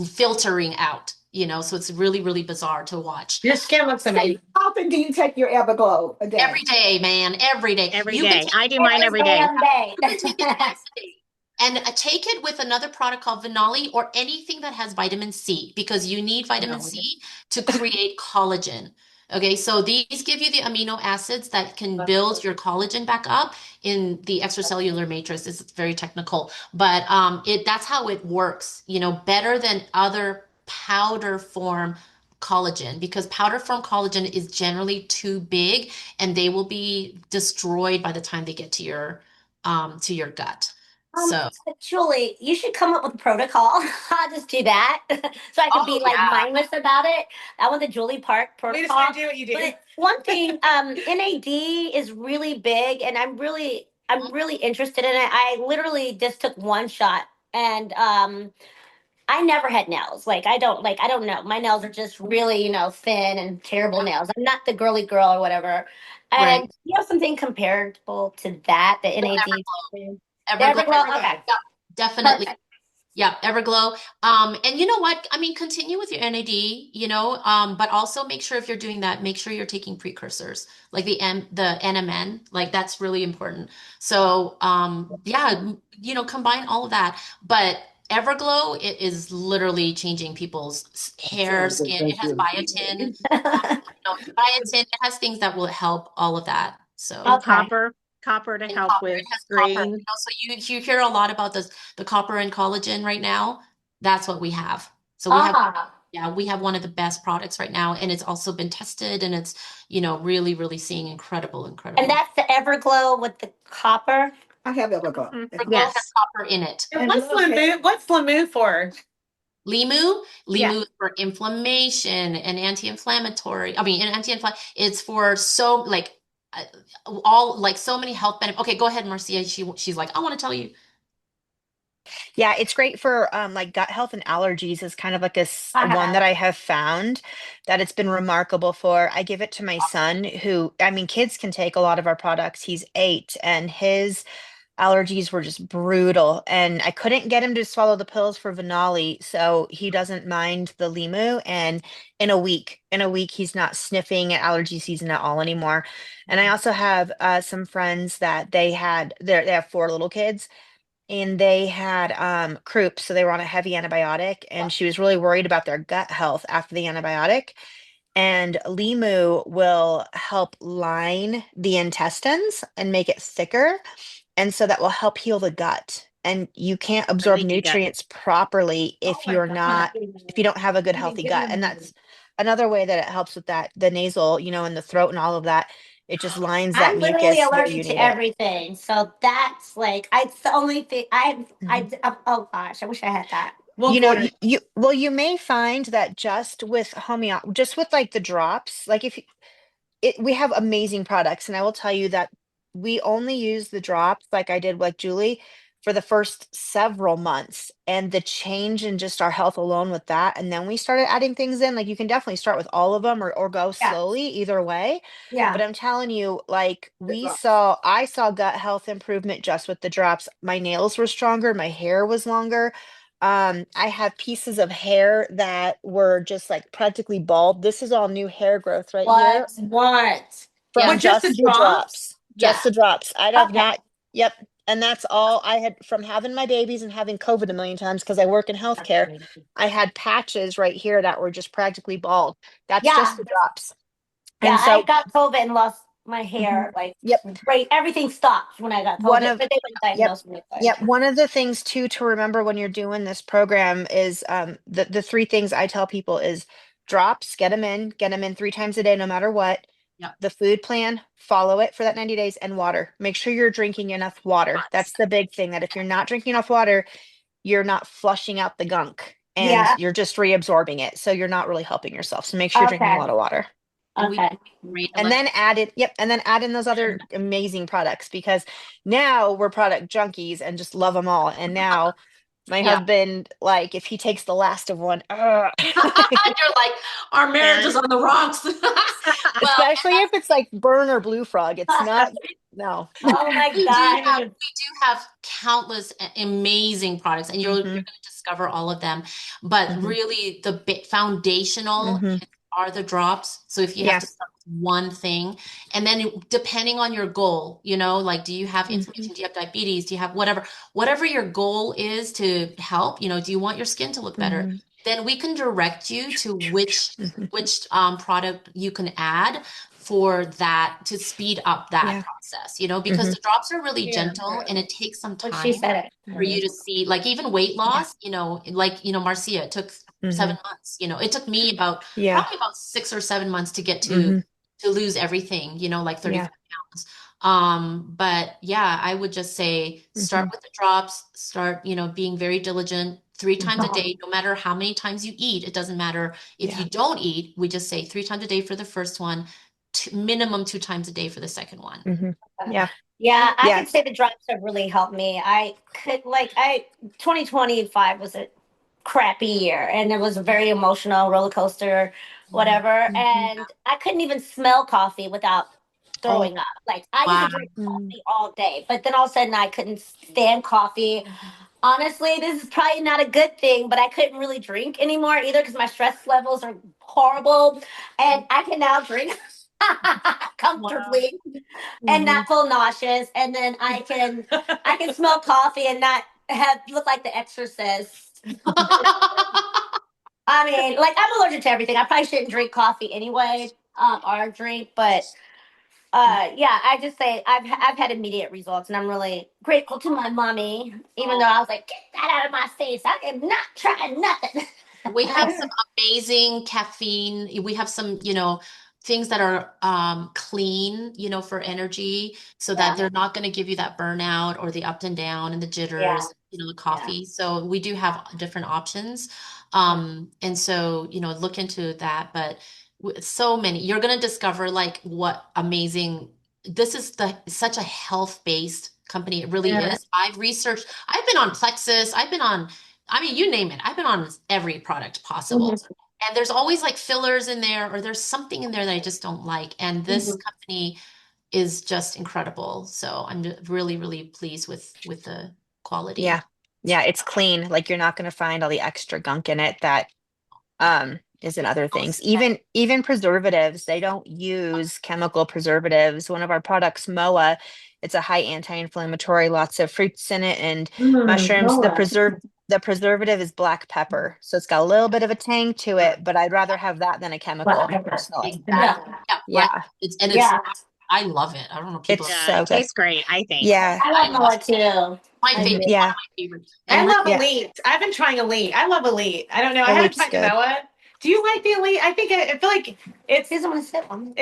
filtering out, you know, so it's really, really bizarre to watch. Your skin looks amazing. How often do you take your Everglow a day? Every day, man, every day. Every You day. can take I do mine every day. Day. you can take it twice a day. And take it with another product called Vinali or anything that has vitamin C, because you need vitamin C to create collagen. Okay, so these give you the amino acids that can build your collagen back up in the extracellular matrix. It's very technical, but that's how it works, better than other powder form collagen because powder form collagen is generally too big and they will be destroyed by the time they get to your gut. So, Julie, you should come up with a protocol. I'll just do that. So I can be oh like yeah, mindless about it. That was the Julie Park We just protocol. gonna do what you do. But one thing, NAD is really big and I'm really interested in it. I literally just took one shot and I never had nails. I don't know. My nails are just really, thin and terrible nails. I'm not the girly girl or whatever. right. And you have something comparable to that, the NAD. The Everglow, Everglow. Okay. yeah, definitely. Perfect. Yeah, Everglow. And you know what? I mean, continue with your NAD, but also make sure if you're doing that, make sure you're taking precursors like the NMN, like that's really important. So, yeah, combine all of that. But Everglow, it is literally changing people's hair, skin. It has biotin, biotin. It has things that will help all of that. So And Okay. copper to and help copper. with It has copper. grain. So you hear a lot about the copper and collagen right now. That's what we have. So Ah, we have one of the best products right now, and it's also been tested, and it's really really seeing incredible, and incredible. that's the Everglow with the copper. I have Everglow. Mhm. Everglow has Yes. copper in it. And what's Lemu for? Limu, Yeah. Limu is for inflammation and anti-inflammatory. I mean, an anti-inflammatory. It's for so like all like so many health benefits. Okay, go ahead, Marcia. She's like, I want to tell you. Yeah, it's great for like gut health and allergies is kind of like I one have. that I have found that it's been remarkable for. I give it to my son who, I mean, kids can take a lot of our products. He's 8 and his allergies were just brutal and I couldn't get him to swallow the pills for Venali, so he doesn't mind the Limu and in a week he's not sniffing at allergy season at all anymore. And I also have some friends that they have 4 little kids and they had croup, so they were on a heavy antibiotic and she was really worried about their gut health after the antibiotic. And Limu will help line the intestines and make it thicker, and so that will help heal the gut. And you can't For absorb leaky gut. nutrients properly Oh if my you're God. not, if you don't have a good healthy gut. And that's another way that it helps with that, the nasal, and the throat and all of that. It just lines that I'm literally mucus where allergic you to need it. everything. So that's like, it's the only thing Mhm. oh gosh, I wish I had that. We'll get it. You may find that just with like the drops, like if we have amazing products, and I will tell you that we only use the drops like I did like Julie for the first several months, and the change in just our health alone with that, and then we started adding things in. Like you can definitely start with all of them or go Yeah. slowly either way. Yeah. But I'm telling you, like I saw gut health improvement just with the drops. My nails were stronger, my hair was longer. I have pieces of hair that were just like practically bald. This is all new hair growth right here What? from Yeah. What, just the just the drops? drops. Yeah. Just the drops. I have Okay. not, yep. And that's all I had from having my babies and having COVID a million times because I work in healthcare. I had patches right here that were just practically bald. That's just Yeah. the drops. Yeah. And I so, got COVID and lost my mhm, hair. Like, yep, right. Everything stopped when I got one COVID, of, but they wouldn't yep, diagnose me. yep. One of the things too to remember when you're doing this program is the 3 things I tell people is drops, get them in 3 times a day, no matter what. Yeah. The food plan, follow it for that 90 days, and water. Make sure you're drinking enough water. That's the big thing, that if you're not drinking enough water, you're not flushing out the gunk and Yeah. you're just reabsorbing it. So you're not really helping yourself. So make sure you're drinking a Okay. lot of water. And we Okay. great And then add it, yep, and then add in those other amazing products because now we're product junkies and just love them all. And now my Yeah. husband, like, if he takes the last of one, ugh. You're like, our marriage is on the rocks. Well, Especially if it's like Burn or Blue Frog. It's not, no. Oh my we God. do have countless amazing products, and you're Hmm. going to discover all of them. But Hmm. really, the foundational Hmm. are the drops. So if you have Yeah. to start with one thing, and then depending on your goal, like, do you have inflammation? Do you have diabetes? Do you have whatever your goal is to help? Do you want your skin to look better? Hmm. then we can direct you to which Mhm. product you can add for that to speed up that Yeah. process, because Mhm. the drops are really Yeah. gentle and it takes some When she time said it. for you to see, like even weight loss, Marcia, it took Mhm. 7 months, it took me Yeah. probably about 6 or 7 months to get Mhm. to lose everything, like 35 Yeah. pounds. But yeah, I would just say start Mhm. with the drops, start, being very diligent 3 times a Mhm. day, no matter how many times you eat. It doesn't matter if Yeah. you don't eat, we just say 3 times a day for the first one, minimum 2 times a day for the second one. Mhm. Yeah. Yeah, I Yeah. could say the drops have really helped me. 2025 was a crappy year and it was a very emotional roller coaster, whatever. Mhm. And I couldn't even smell coffee without Oh. throwing up. Like I used Wow. to drink Mm. coffee all day, but then all of a sudden I couldn't stand coffee. Honestly, this is probably not a good thing, but I couldn't really drink anymore either because my stress levels are horrible. And I can now drink comfortably and Mhm. not feel nauseous. And then I can smell coffee and not have look like the exorcist. I mean, like I'm allergic to everything. I probably shouldn't drink coffee anyway, or drink, but yeah, I just say I've had immediate results, and I'm really grateful to my mommy. Even though I was like, get that out of my face, I am not trying nothing. We have some amazing caffeine. We have some, things that are clean, for energy so Yeah. that they're not going to give you that burnout or the up and down and the Yeah. jitters, the coffee. So we do have different options. And so, look into that. But so many, you're going to discover like what amazing, this is such a health-based company. It really Yeah. is. I've researched, I've been on Plexus, I mean, you name it. I've been on every product possible. And there's always like fillers in there, or there's something in there that I just don't like. And this company is just incredible. So I'm really, really pleased with the quality. Yeah. Yeah. It's clean. Like you're not going to find all the extra gunk in it that is in other things. Even preservatives, they don't use chemical preservatives. One of our products, Moa, it's a high anti-inflammatory, lots of fruits in it and mushrooms. The preservative is black pepper. So it's got a little bit of a tang to it, but I'd rather have that than a chemical personally. Exactly. Yeah. Yeah. Right. It's Yeah. I love it. I don't know people. It's Yeah, so it good. tastes great, I think. Yeah. I love Noah too. My I favorite. do. Yeah. One of my favorites. I And love Yeah. Elite. I've been trying Elite. I love Elite. I don't know. I haven't Elite's tried the good. Noah. Do you like the Elite? I think I feel like it's He doesn't want to sit on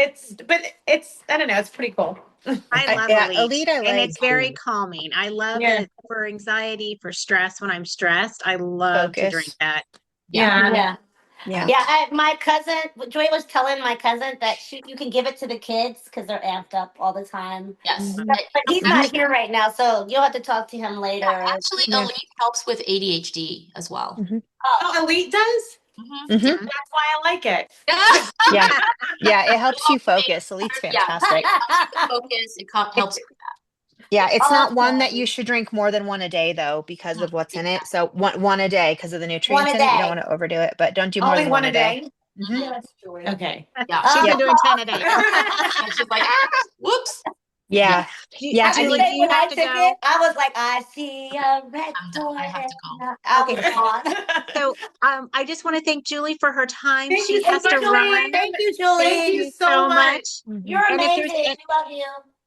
but it's I don't know. It's pretty cool. I love Yeah, Elite, Elite I and it's like. very calming. I love Yeah. it for anxiety, for stress. When I'm stressed, I love to drink Focus. that. Yeah. Yeah. Yeah. Yeah, my cousin Joy was telling my cousin that you can give it to the kids because they're amped up all the time. yes. Mhm. But he's not here right now, so you'll have to talk to him later. Actually, Yeah. Elite helps with ADHD as well. Mhm. Oh, Oh, Elite does? Mhm. Mhm. Yeah. That's why I like it. Yeah. Yeah, it helps you focus. Elite's Yeah. fantastic. Focus. It helps. Yeah, it's not one that Awesome. you should drink more than one a day though, because Mhm. of what's in it. So one a day because of the One nutrients a in it. You day. don't want to overdo it, but don't do more Only than one a day. Mhm. Yes, Joy. Okay. Yeah. She's Yeah. been doing 10 a day. And she's like, whoops. Yeah. Yeah. I Julie, think do you when I have to took go? it, I was like, I see a red I'm done. I have to door. Okay, come on. So I just want to thank Julie for her time. Thank She you so has to much, Julie. run. Thank you, Thank Julie. you so much. Mhm. You're And if there's amazing. any- We love you.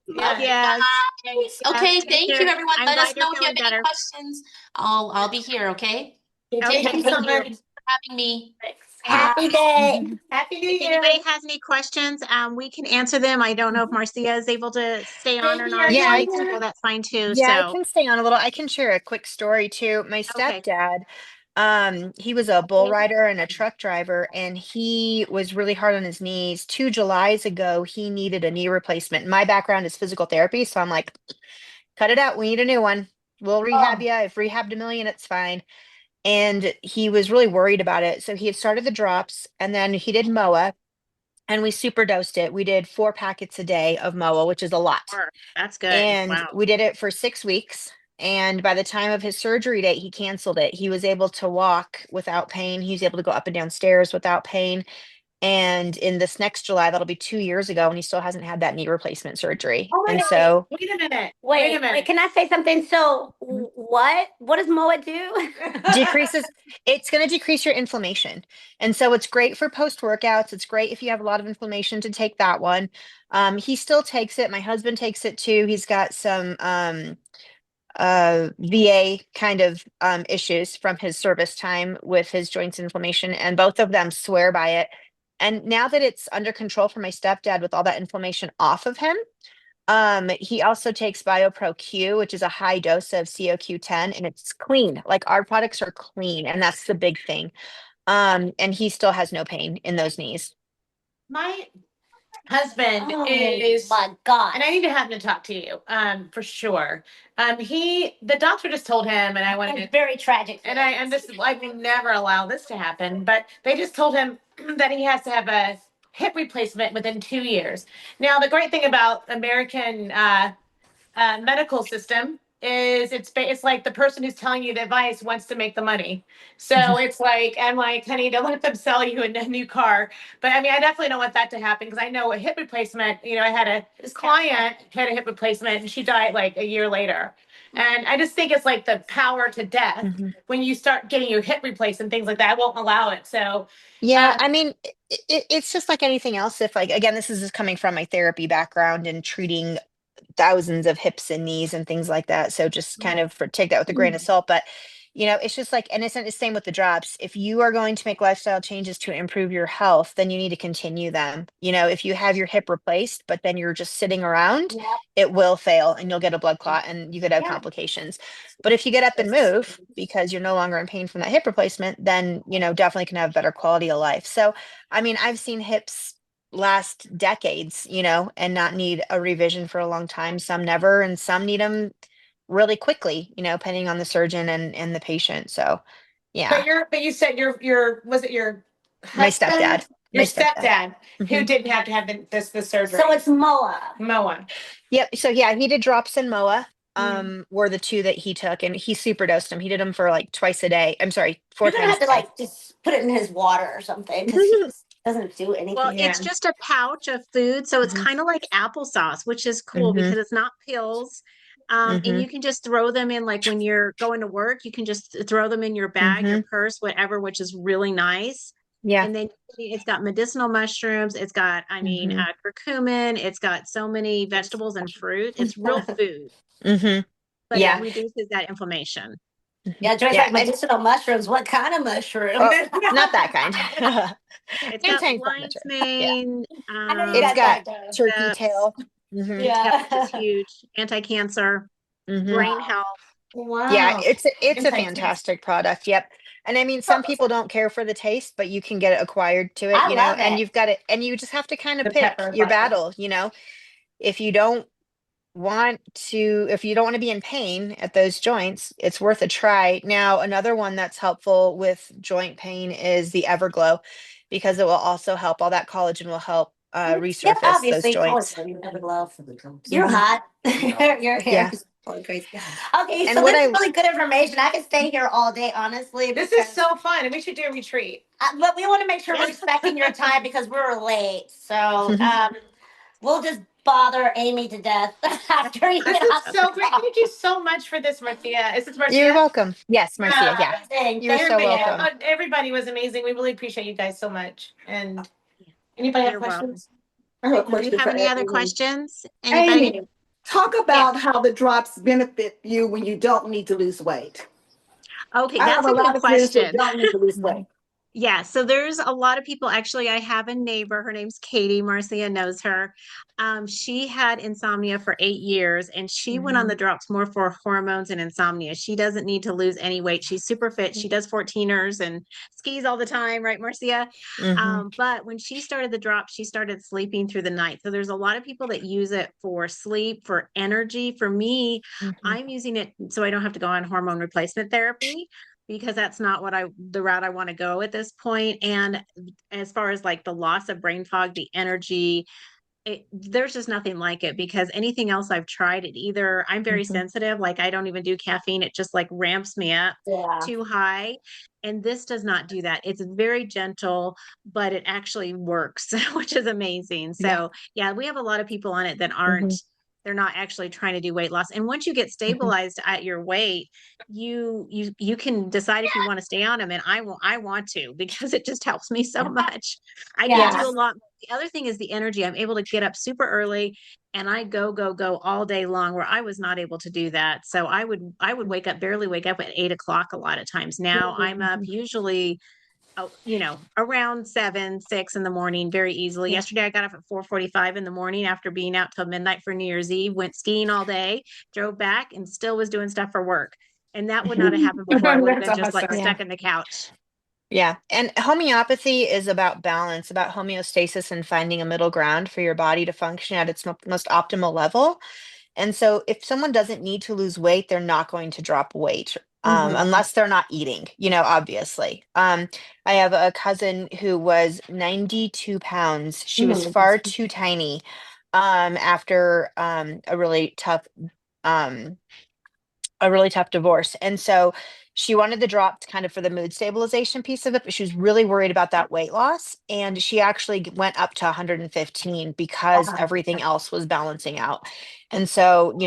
Love you Yes. guys. Okay, take thank you, care. everyone. I'm Let us glad you're know if you have feeling any better. questions. I'll be here. Okay. Okay, Thank you so thank you. much. For having me. Happy day. Mhm. Happy New If Year. anybody has any questions, we can answer them. I don't know if Marcia is able to stay on or Thank you, not. If Yeah, she I needs to everyone. go, that's fine too. Yeah, I So can stay on a little. I can share a quick story too. My okay. stepdad, he was a bull rider and a truck driver, and he was really hard on his knees. 2 Julys ago, he needed a knee replacement. My background is physical therapy, so I'm like, cut it out. We need a new one. We'll rehab you. I've rehabbed a million, it's fine. And he was really worried about it. So he had started the drops and then he did MOA and we super dosed it. We did 4 packets a day of MOA, which is a lot. Sure. That's good. And Wow. we did it for 6 weeks. And by the time of his surgery date, he canceled it. He was able to walk without pain. He was able to go up and down stairs without pain. And in this next July, that'll be 2 years ago, and he still hasn't had that knee replacement surgery. Oh my And God. so, Wait a minute. Wait, a minute. can I say something? So What does MOA do? Decreases, it's going to decrease your inflammation. And so it's great for post workouts. It's great if you have a lot of inflammation to take that one. He still takes it. My husband takes it too. He's got some VA kind of issues from his service time with his joints inflammation, and both of them swear by it. And now that it's under control for my stepdad with all that inflammation off of him, he also takes BioPro Q, which is a high dose of CoQ10, and it's clean. Like our products are clean, and that's the big thing. And he still has no pain in those knees. My husband Oh is, my God. and I need to have him talk to you, for sure. The doctor just told him, and I wanted It's to, very tragic. and I will never allow this to happen, but they just told him that he has to have a hip replacement within 2 years. Now, the great thing about American medical system is it's like the person who's telling you the advice wants to make the money. So it's like, I'm like, honey, don't let them sell you a new car. But I mean, I definitely don't want that to happen because I know a hip replacement, I had a client had a hip replacement and she died like a year later. And I just think it's like the power to death when you start getting your hip replaced and things like that. I won't allow it. So Yeah, I mean, it's just like anything else. If like, again, this is just coming from my therapy background and treating thousands of hips and knees and things like that. So just kind of take that with a grain of salt. But it's just like, and it's the same with the drops. If you are going to make lifestyle changes to improve your health, then you need to continue them. If you have your hip replaced, but then you're just sitting around, Yep. it will fail and you'll get a blood clot and you could have complications. But if you get up and move because you're no longer in pain from that hip replacement, then, definitely can have better quality of life. So, I mean, I've seen hips last decades, and not need a revision for a long time. Some never, and some need them really quickly, depending on the surgeon and the patient. So, yeah, but you said your was it your my husband? stepdad, Your my stepdad. stepdad who didn't have to have the surgery. So it's MOA. Moa. Yep. So yeah, he did drops and MOA. Were the two that he took, and he super dosed them. He did them for like twice a day. I'm sorry, 4 You're gonna times have to a day. like just put it in his water or something because he doesn't do anything. Well, it's just a pouch of food, so it's kind of like applesauce, which is cool because it's not pills. And you can just throw them in, like when you're going to work, you can just throw them in your bag, your purse, whatever, which is really nice. Yeah. And then it's got medicinal mushrooms. It's got, curcumin. It's got so many vegetables and fruit. It's real food, but Yeah. it reduces that inflammation. Yeah, Joy's Yeah, like medicinal mushrooms. What kind of mushroom? Oh, not that kind. It's got lion's Yeah. mane. I know you It's guys got like those. turkey tail. Yeah. It's huge. Anti-cancer, brain health. Wow. Yeah, it's a Anti-taste. fantastic product. Yep. And I mean, some people don't care for the taste, but you can get it acquired to it, I love and it. you've got it, and you just have to kind of The pick pepper your vodka. battle, if you don't if you don't want to be in pain at those joints, it's worth a try. Now, another one that's helpful with joint pain is the Everglow, because it will also help, all that collagen will help resurface those obviously, joints. You're hot. Your hair Yeah. is going crazy. Okay, And so what this I is really good information. I could stay here all day, honestly. This is so fun, and we should do a retreat. But we want to make sure we're respecting your time because we're late. So we'll just bother Amy to death after you. This is so great. Thank you so much for this, Marcia. Is this Marcia? You're welcome. Yes, Marcia. Yeah. You're so welcome. Everybody was amazing. We really appreciate you guys so much. And anybody have You're welcome. questions? I have a Do question you have for any other Amy. questions? Anybody? Amy, talk about how the drops benefit you when you don't need to lose weight. Okay, I that's have a a lot good of friends that question. don't need to lose weight. Yeah, so there's a lot of people. Actually, I have a neighbor. Her name's Katie. Marcia knows her. She had insomnia for 8 years, and she went on the drops more for hormones and insomnia. She doesn't need to lose any weight. She's super fit. She does 14ers and skis all the time, right, Marcia? But when she started the drops, she started sleeping through the night. So there's a lot of people that use it for sleep, for energy. For me, I'm using it so I don't have to go on hormone replacement therapy, because that's not the route I want to go at this point. And as far as like the loss of brain fog, the energy, there's just nothing like it, because anything else I've tried, I'm very sensitive. Like I don't even do caffeine. It just like ramps me up too high. And this does not do that. It's very gentle, but it actually works, which is amazing. So yeah, we have a lot of people on it that aren't they're not actually trying to do weight loss. And once you get stabilized at your weight, you can decide if you want to stay on them. And I want to, because it just helps me so much. I can do a Yes. lot. The other thing is the energy. I'm able to get up super early and I go all day long, where I was not able to do that. So I would barely wake up at 8 o'clock a lot of times. Now I'm up usually, around 7, 6 in the morning, very easily. Yesterday, I got up at 4:45 in the morning after being out till midnight for New Year's Eve, went skiing all day, drove back, and still was doing stuff for work. And that would not have happened before. I would have been That's just like awesome. stuck in the couch. Yeah. And homeopathy is about balance, about homeostasis and finding a middle ground for your body to function at its most optimal level. And so if someone doesn't need to lose weight, they're not going to drop weight. Unless they're not eating, obviously. I have a cousin who was 92 pounds. She was far too tiny after um, a really tough divorce. And so she wanted the drops kind of for the mood stabilization piece of it, but she was really worried about that weight loss. And she actually went up to 115 because everything else was balancing out. And so,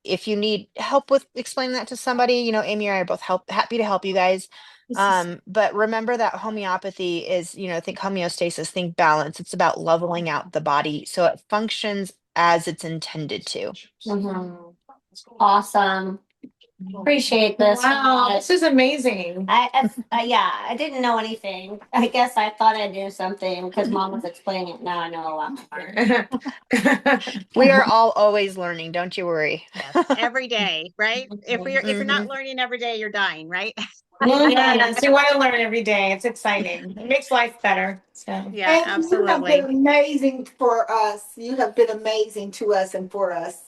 if you need help with explaining that to somebody, Amy and I are both happy to help you guys. But remember that homeopathy is, think homeostasis, think balance. It's about leveling out the body so it functions as it's intended to. Awesome. Appreciate this. Wow, this is amazing. I didn't know anything. I guess I thought I knew something because Mom was explaining it. Now I know a lot more. We are all always learning, don't you worry. Yes, every day, right? If you're not learning every day, you're dying, right? Yes, you want to learn every day. It's exciting. It makes life better. So Yeah, And you have absolutely. been amazing for us. You have been amazing to us and for us.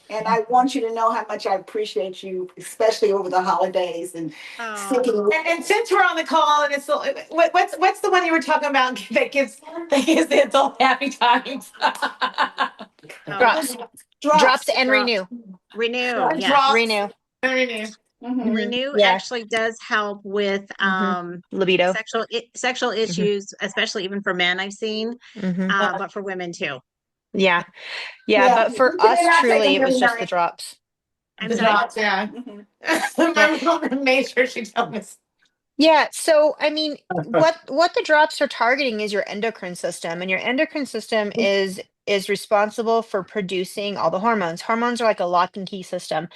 And I want you to know how much I appreciate you, especially over the holidays and sticking with. and since we're on the call, and it's what's the one you were talking about that gives the adult happy times? Drops and renew. Renew, yes. Drops. Renew. Renew. Renew Yeah. actually does help with Libido. sexual issues, especially even for men, I've seen, but for women too. Yeah. Yeah. But for Yeah, us, I take truly, them it was every just the night. drops. I'm The sorry. drops, yeah. My mom made sure she told us. Yeah. So, I mean, what the drops are targeting is your endocrine system, and your endocrine system is responsible for producing all the hormones. Hormones are like a lock and key system.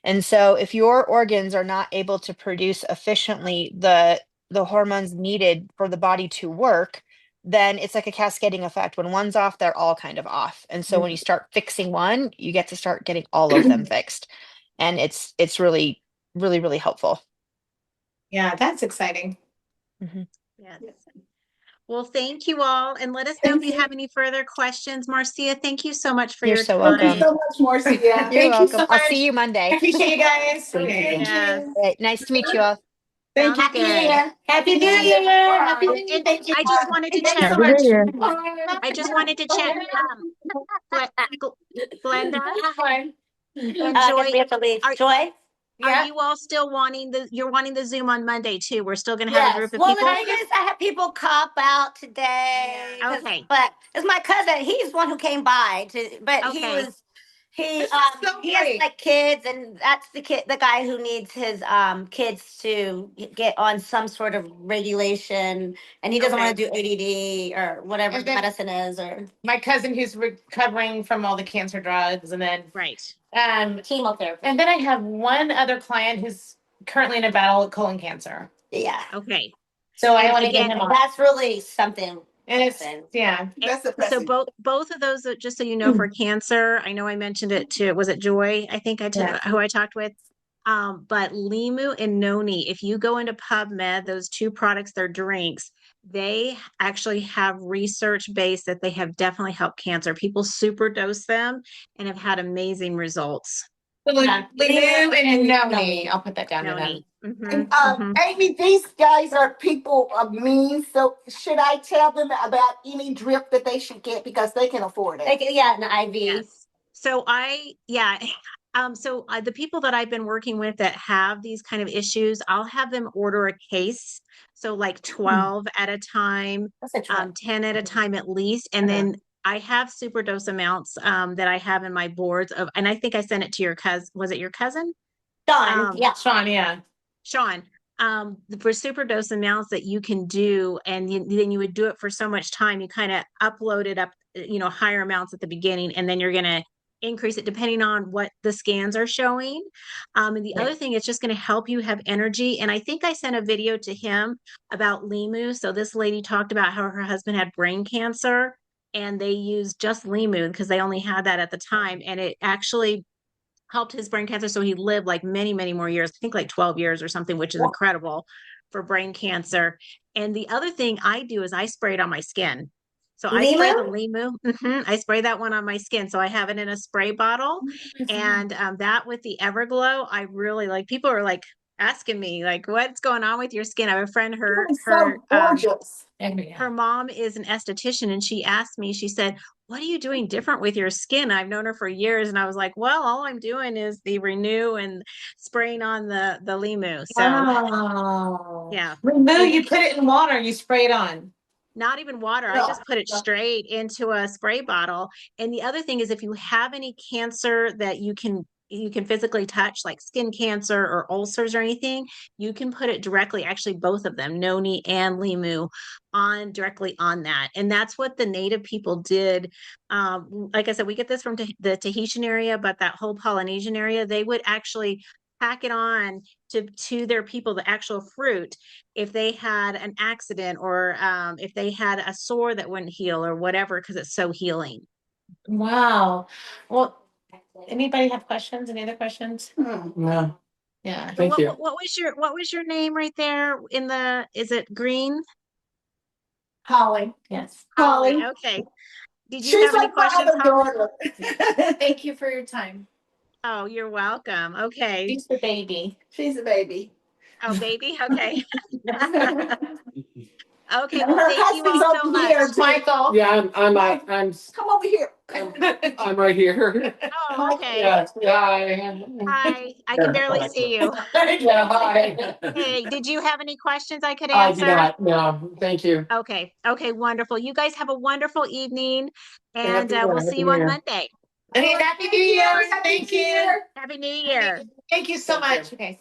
And so if your organs are not able to produce efficiently the hormones needed for the body to work, then it's like a cascading effect. When one's off, they're all kind of off. And so when you start fixing one, you get to start getting all of them fixed. And it's really, really, really helpful. Yeah, that's exciting. Yes. Well, thank you all. And let us know if you have any further questions. Marcia, thank you so much for You're your so time. Thank you so much, Marcia. You're Thank you welcome. so I'll much. see you I Monday. appreciate you guys. Yes. All right, nice to meet you all. Thank Sounds you. good. Happy New Year. Happy New Year. And Thank you. I just wanted to Thank you check. so much. I just wanted to check. Glenda and I Joy, guess we have to leave. are- Joy? are you all still wanting you're wanting the Zoom on Monday too? We're still going to have a Yes. group of Well, people. I guess I had people cop out today. Okay. But it's my cousin. He's one who came by but Okay. he so he has great. like kids, and that's the guy who needs his kids to get on some sort of regulation, and he doesn't want to do ADD or whatever And then- medicine is, or My cousin who's recovering from all the cancer drugs, and then Right. chemotherapy. and then I have one other client who's currently in a battle with colon cancer. Yeah. Okay. So I And want to get again, him on. That's really something. And it's yeah. That's a So both of those, just so you know, for cancer, I know I mentioned it to, was it Joy? I think who I talked with. But Limu and Noni, if you go into PubMed, those two products, they're drinks, they actually have research based that they have definitely helped cancer. People super dose them and have had amazing results. Limu and Noni. I'll put that down to them. Noni. And, Amy, these guys are people of means. So should I tell them about any drip that they should get because they can afford it? An IV. Yes. So the people that I've been working with that have these kind of issues, I'll have them order a case. So like 12 at a time, That's a trip. 10 at a time at least. And then I have super dose amounts that I have in my boards of, and I think I sent it to your cousin. Was it your cousin? Done. Yeah. Sean, yeah. Sean, for super dose amounts that you can do, and then you would do it for so much time, you kind of upload it up, higher amounts at the beginning, and then you're going to increase it depending on what the scans are showing. And the other thing, it's just going to help you have energy. And I think I sent a video to him about limu. So this lady talked about how her husband had brain cancer and they used just limu because they only had that at the time. And it actually helped his brain cancer. So he lived like many, many more years, I think like 12 years or something, which is incredible for brain cancer. And the other thing I do is I spray it on my skin. So I spray the limu. I spray that one on my skin. So I have it in a spray bottle. And that with the Everglow, I really like, people are like asking me like, what's going on with your skin? I have a friend, So gorgeous. her mom is an esthetician, and she asked me, she said, what are you doing different with your skin? I've known her for years. And I was like, well, all I'm doing is the Renew and spraying on the limu. So yeah. Renew, you put it in water, you spray it on. Not even water. I just put it straight into a spray bottle. And the other thing is, if you have any cancer that you can physically touch, like skin cancer or ulcers or anything, you can put it directly, actually both of them, noni and limu, on directly on that. And that's what the native people did. Like I said, we get this from the Tahitian area, but that whole Polynesian area, they would actually pack it on to their people, the actual fruit, if they had an accident or if they had a sore that wouldn't heal or whatever, because it's so healing. Wow. Well, anybody have questions? Any other questions? No. Yeah. So Thank you. what was your name right there in the, is it green? Holly. Yes. Holly. Okay. Did you She's have any like my questions, other Holly? daughter. Thank you for your time. Oh, you're welcome. Okay. She's the baby. She's a baby. Oh, baby. Okay. Okay. And Well, her thank you husband's all so over much. here. Michael. Yeah, I'm Come over here. I'm right here. Oh, okay. Yeah, yeah. Hi. I can barely see you. Yeah, hi. Hey, did you have any questions I could I do answer? not. No, thank you. Okay. Okay. Wonderful. You guys have a wonderful evening, and Happy we'll see you on New Year. Monday. Happy New Year. Thank you. Happy New Year. Thank you so much. Okay.